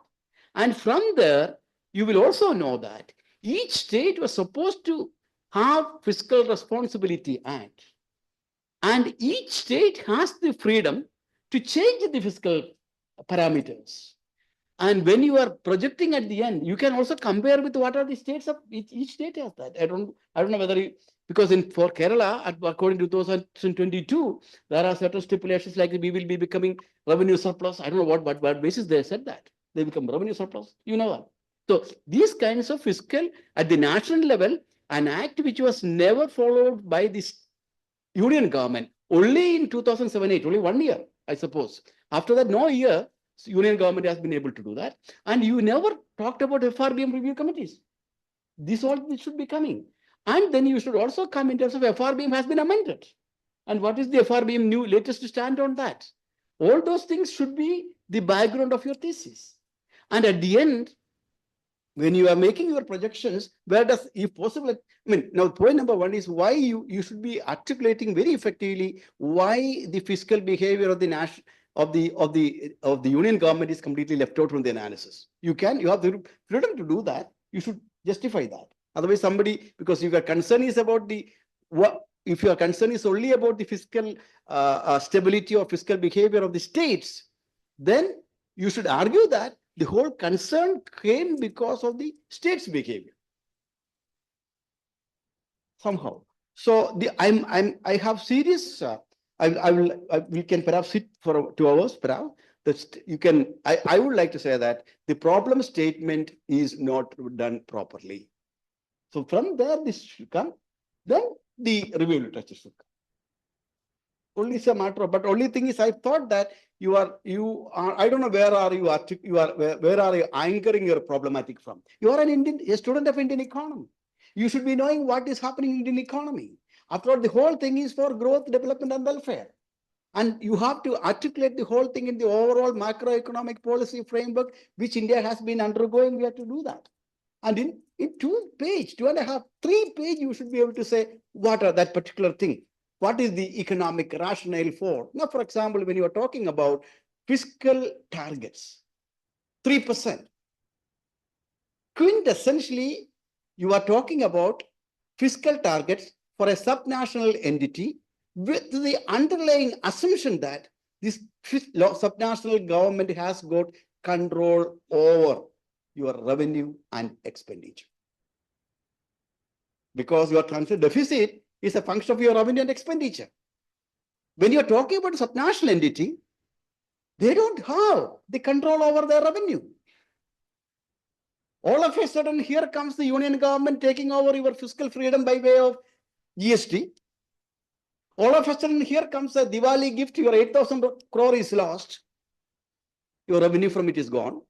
And from there, you will also know that each state was supposed to have fiscal responsibility act. And each state has the freedom to change the fiscal parameters. And when you are projecting at the end, you can also compare with what are the states of each state has that. I don't know whether because for Kerala, according to 2022, there are certain stipulations like we will be becoming revenue surplus. I don't know what basis they said that. They become revenue surplus. You know that. So these kinds of fiscal at the national level, an act which was never followed by this union government, only in 2007-8, only 1 year, I suppose. After that, no year, union government has been able to do that. And you never talked about FRBM review committees. This should be coming. And then you should also come in terms of FRBM has been amended. And what is the FRBM new latest stand on that? All those things should be the background of your thesis. And at the end, when you are making your projections, where does, if possible, I mean, now point number one is why you should be articulating very effectively why the fiscal behavior of the national of the union government is completely left out from the analysis. You have the freedom to do that. You should justify that. Otherwise, somebody, because your concern is about if your concern is only about the fiscal stability or fiscal behavior of the states, then you should argue that the whole concern came because of the state's behavior. Somehow. So I have serious. We can perhaps sit for 2 hours. Perhaps I would like to say that the problem statement is not done properly. So from there, this should come. Then the review literature should come. Only it's a matter of, but only thing is, I thought that you are. I don't know where are you anchoring your problematic from. You are a student of Indian economy. You should be knowing what is happening in Indian economy. After all, the whole thing is for growth, development, and welfare. And you have to articulate the whole thing in the overall macroeconomic policy framework, which India has been undergoing. We have to do that. And in 2.5, 3 pages, you should be able to say what are that particular thing. What is the economic rationale for? Now, for example, when you are talking about fiscal targets, 3%. Quintessentially, you are talking about fiscal targets for a subnational entity with the underlying assumption that this subnational government has got control over your revenue and expenditure. Because your transfer deficit is a function of your revenue and expenditure. When you're talking about a subnational entity, they don't have the control over their revenue. All of a sudden, here comes the union government taking over your fiscal freedom by way of GST. All of a sudden, here comes a Diwali gift, your 8,000 crore is lost. Your revenue from it is gone.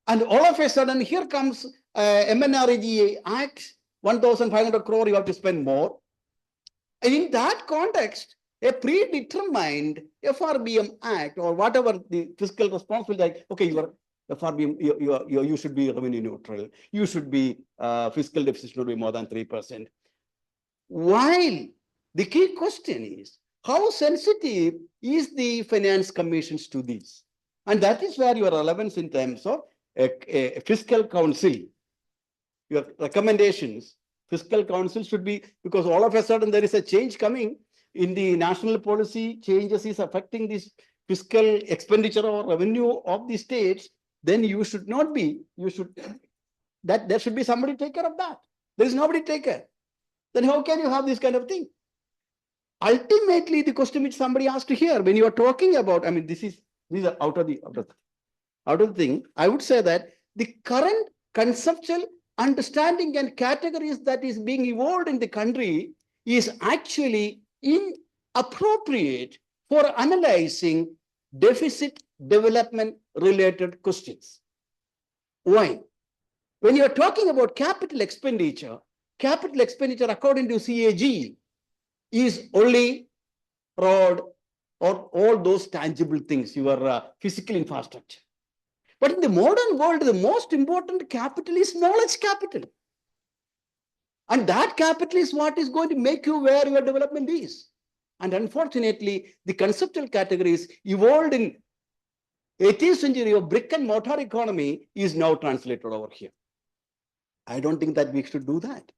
And all of a sudden, here comes MNREGA Act, 1,500 crore, you have to spend more. And in that context, a predetermined FRBM Act or whatever the fiscal responsibility, like, okay, your FRBM, you should be revenue neutral. You should be fiscal deficit should be more than 3%. While the key question is, how sensitive is the finance commissions to this? And that is where your relevance in terms of a fiscal council, your recommendations, fiscal council should be, because all of a sudden there is a change coming in the national policy, changes is affecting this fiscal expenditure or revenue of the states, then you should not be, that there should be somebody take care of that. There is nobody take care. Then how can you have this kind of thing? Ultimately, the question which somebody asked here, when you are talking about, I mean, these are out of the thing, I would say that the current conceptual understanding and categories that is being evolved in the country is actually inappropriate for analyzing deficit development related questions. Why? When you are talking about capital expenditure according to CAG is only road or all those tangible things, your physical infrastructure. But in the modern world, the most important capital is knowledge capital. And that capital is what is going to make you where your development is. And unfortunately, the conceptual categories evolved in 18th century of brick and mortar economy is now translated over here. I don't think that we should do that.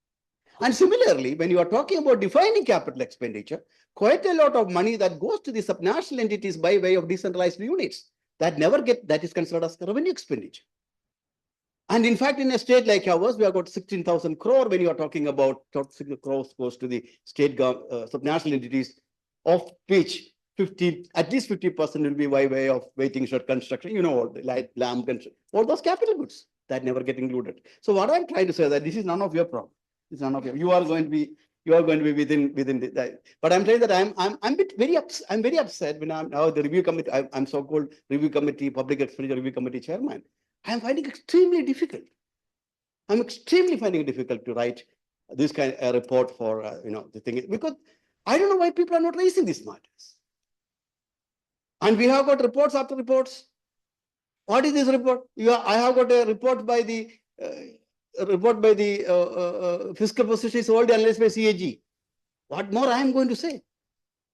And similarly, when you are talking about defining capital expenditure, quite a lot of money that goes to the subnational entities by way of decentralized units that is considered as revenue expenditure. And in fact, in a state like ours, we have got 16,000 crore when you are talking about 6 crores goes to the state subnational entities, of which at least 50% will be by way of waiting shed construction, you know, all the light, lamp, and all those capital goods that never get included. So what I'm trying to say that this is none of your problem. It's none of your. You are going to be within that. But I'm saying that I'm very upset when I'm now the review committee. I'm so-called review committee, public expenditure review committee chairman. I'm finding extremely difficult. I'm extremely finding it difficult to write this kind of report for the thing, because I don't know why people are not raising these matters. And we have got reports after reports. What is this report? I have got a report by the fiscal position is already analyzed by CAG. What more I am going to say?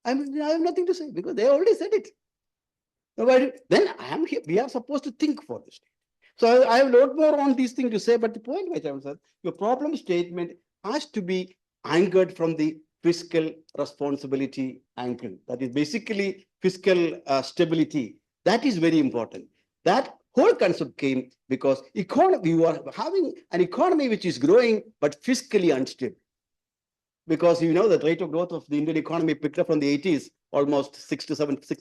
I have nothing to say because they already said it. Then I am here. We are supposed to think for this. So I have a lot more on these things to say, but the point which I was saying, your problem statement has to be anchored from the fiscal responsibility angle. That is basically fiscal stability. That is very important. That whole concept came because you are having an economy which is growing but fiscally unstable. Because you know the rate of growth of the Indian economy picked up from the 80s, almost 6%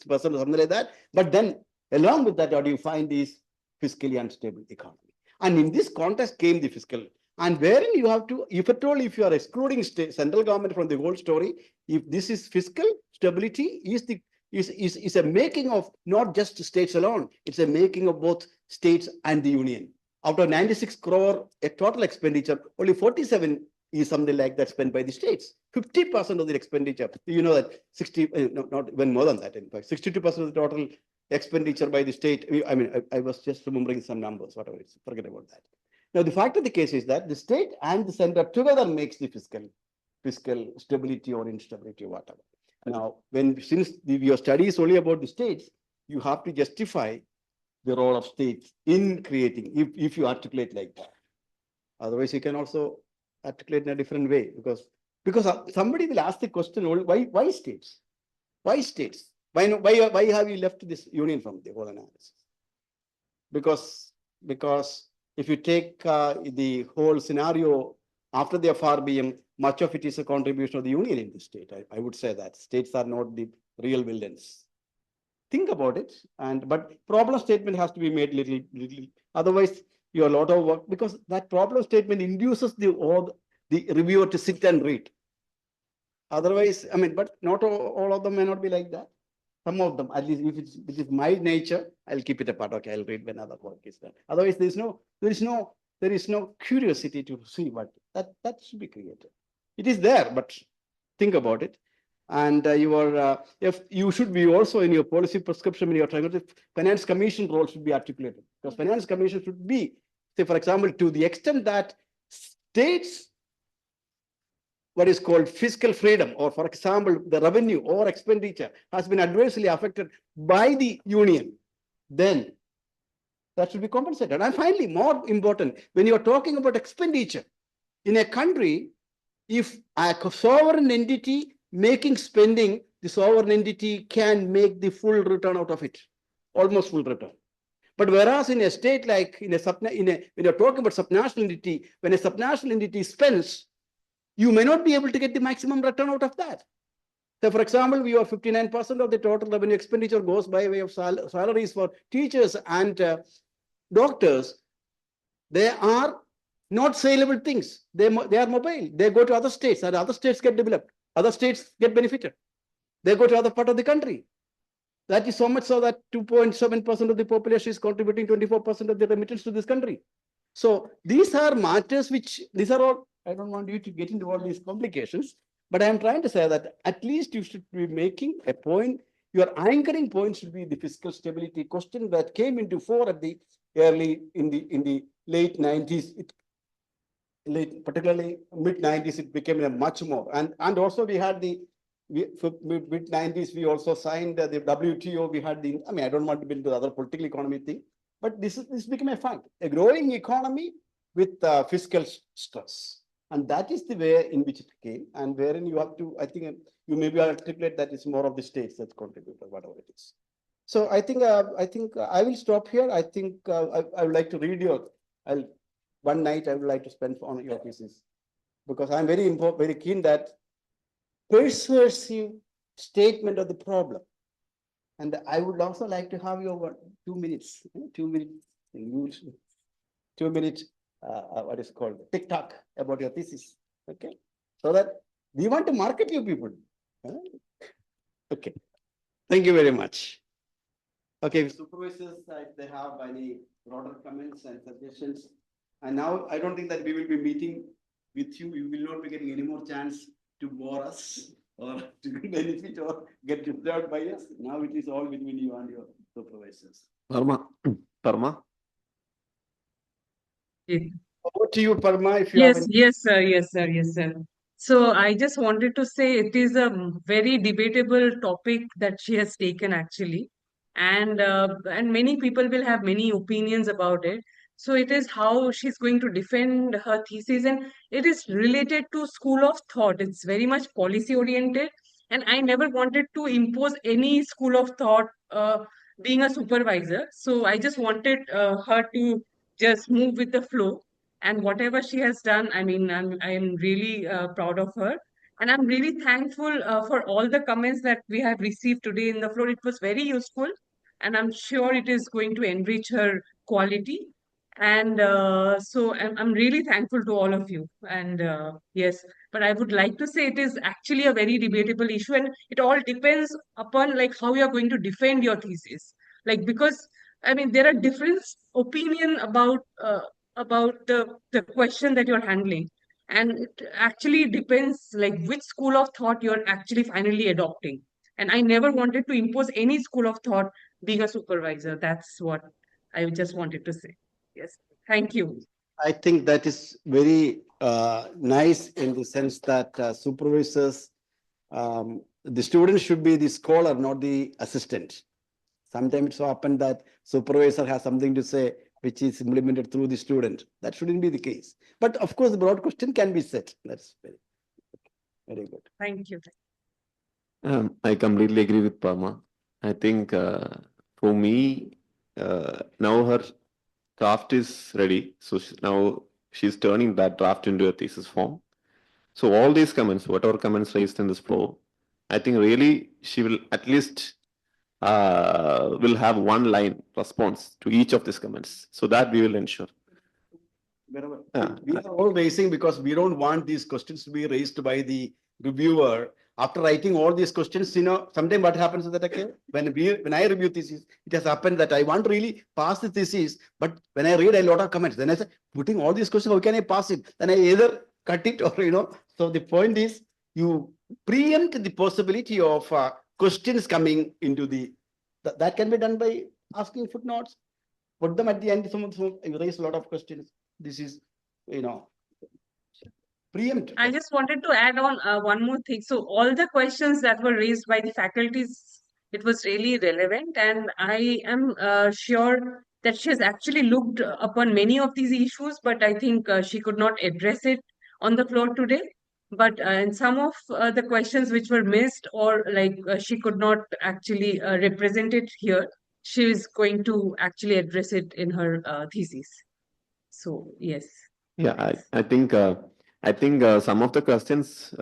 or something like that. But then along with that, what you find is fiscally unstable economy. And in this context came the fiscal, and wherein you have to, if at all, if you are excluding central government from the whole story, if this is fiscal stability is a making of not just states alone, it's a making of both states and the union. Out of 96 crore a total expenditure, only 47 is something like that spent by the states. 50% of the expenditure, you know that 60, not even more than that, in fact, 62% of the total expenditure by the state. I mean, I was just remembering some numbers, whatever it is, forget about that. Now, the fact of the case is that the state and the center together makes the fiscal stability or instability or whatever. Now, since your study is only about the states, you have to justify the role of states in creating, if you articulate like that. Otherwise, you can also articulate in a different way, because somebody will ask the question, why states? Why states? Why have you left this union from the whole analysis? Because if you take the whole scenario after the FRBM, much of it is a contribution of the union in the state. I would say that states are not the real villains. Think about it, but problem statement has to be made little. Otherwise, you have a lot of work, because that problem statement induces the reviewer to sit and read. Otherwise, I mean, but not all of them may not be like that. Some of them, at least if it is my nature, I'll keep it apart. Okay, I'll read when other work is done. Otherwise, there is no curiosity to see what that should be created. It is there, but think about it. And if you should be also in your policy prescription, when you're trying to, finance commission role should be articulated, because finance commission should be, say, for example, to the extent that states, what is called fiscal freedom, or for example, the revenue or expenditure has been adversely affected by the union, then that should be compensated. And finally, more important, when you're talking about expenditure in a country, if a sovereign entity making spending, the sovereign entity can make the full return out of it, almost full return. But whereas in a state like when you're talking about subnational entity, when a subnational entity spends, you may not be able to get the maximum return out of that. So, for example, we have 59% of the total revenue expenditure goes by way of salaries for teachers and doctors. They are not saleable things. They are mobile. They go to other states, and other states get developed. Other states get benefited. They go to other part of the country. That is so much so that 2.7% of the population is contributing 24% of the remittance to this country. So these are matters these are all, I don't want you to get into all these complications, but I am trying to say that at least you should be making a point. Your anchoring point should be the fiscal stability question that came into fore at the in the late 90s. Particularly mid 90s, it became a much more. And also we had mid 90s, we also signed the WTO. We had I don't want to build the other political economy thing, but this became a fact. A growing economy with fiscal stress. And that is the way in which it came, and wherein you have to, I think you maybe articulate that it's more of the states that contribute or whatever it is. So I think I will stop here. I think I would like to read one night I would like to spend on your thesis, because I'm very keen that persuasive statement of the problem. And I would also like to have your 2 minutes, 2 minutes, 2 minutes, what is called TikTok about your thesis. Okay. So that we want to market you people. Okay. Thank you very much. Okay, supervisors, if they have any broader comments and suggestions. And now I don't think that we will be meeting with you. You will not be getting any more chance to bore us or to benefit or get disturbed by us. Now it is all between you and your supervisors. Parma. Over to you, Parma, if you Yes, have any. yes, sir. Yes, sir. Yes, sir. So I just wanted to say it is a very debatable topic that she has taken actually, and many people will have many opinions about it. So it is how she's going to defend her thesis, and it is related to school of thought. It's very much policy oriented, and I never wanted to impose any school of thought being a supervisor. So I just wanted her to just move with the flow, and whatever she has done, I mean, I'm really proud of her, and I'm really thankful for all the comments that we have received today in the floor. It was very useful, and I'm sure it is going to enrich her quality. And so I'm really thankful to all of you. And yes, but I would like to say it is actually a very debatable issue, and it all depends upon like how you are going to defend your thesis. Like, because I mean, there are different opinion about the question that you're handling, and it actually depends like which school of thought you're actually finally adopting. And I never wanted to impose any school of thought being a supervisor. That's what I just wanted to say. Yes, thank you. I think that is very nice in the sense that supervisors, the student should be the scholar, not the assistant. Sometimes it's so happen that supervisor has something to say which is implemented through the student. That shouldn't be the case. But of course, the broad question can be set. That's very good. Thank you. I completely agree with Parma. I think for me, now her draft is ready. So now she's turning that draft into a thesis form. So all these comments, whatever comments raised in this floor, I think really she will at least will have one line response to each of these comments. So that we will ensure. We are all raising because we don't want these questions to be raised by the reviewer. After writing all these questions, sometimes what happens is that, okay, when I review thesis, it has happened that I want to really pass the thesis, but when I read a lot of comments, then I say, putting all these questions, how can I pass it? Then I either cut it or, so the point is you preempt the possibility of questions coming into that can be done by asking footnotes, put them at the end, you raise a lot of questions. This is, preempt. I just wanted to add on one more thing. So all the questions that were raised by the faculties, it was really relevant, and I am sure that she has actually looked upon many of these issues, but I think she could not address it on the floor today. But in some of the questions which were missed or like she could not actually represent it here, she is going to actually address it in her thesis. So yes. Yeah, I think some of the questions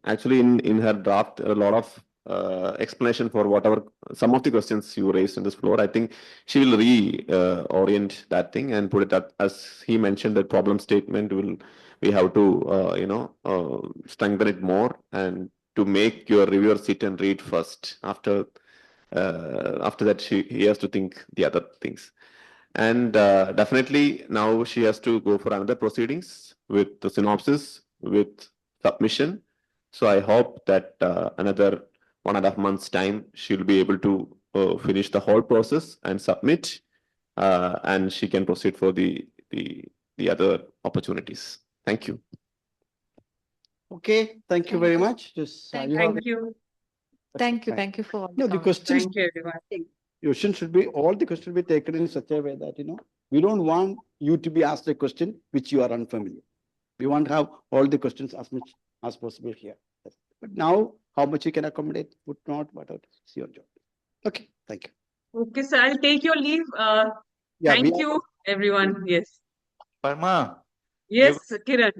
actually in her draft a lot of explanation for whatever some of the questions you raised in this floor. I think she will orient that thing and put it up as he mentioned that problem statement we have to strengthen it more and to make your reviewer sit and read first. After that he has to think the other things. And definitely now she has to go for another proceedings with the synopsis, with submission. So I hope that another 1.5 months time, she'll be able to finish the whole process and submit, and she can proceed for the other opportunities. Thank you. Okay, thank you very much. Just, Thank you. Thank you for all No, the comments. questions. Thank you, everyone. All the questions should be taken in such a way that, we don't want you to be asked a question which you are unfamiliar. We want to have all the questions as much as possible here. But now, how much you can accommodate, footnote, whatever, it's your job. Okay, thank you. Okay, so I'll take your leave. Yeah, Thank you, everyone. Yes. Parma, Yes, Kiran.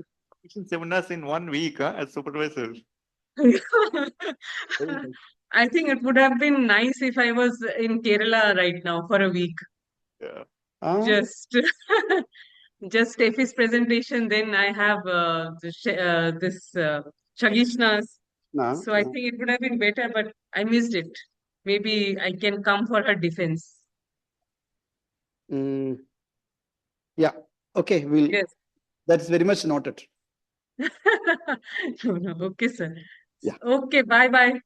seminars in 1 week as supervisor. I think it would have been nice if I was in Kerala right now for a week. Yeah. Just Steffi's presentation, then I have this Shagishna's. So I think it would have been better, but I missed it. Maybe I can come for her defense. Yeah, okay, Yes. that's very much noted. No, okay, sir. Yeah. Okay, bye-bye.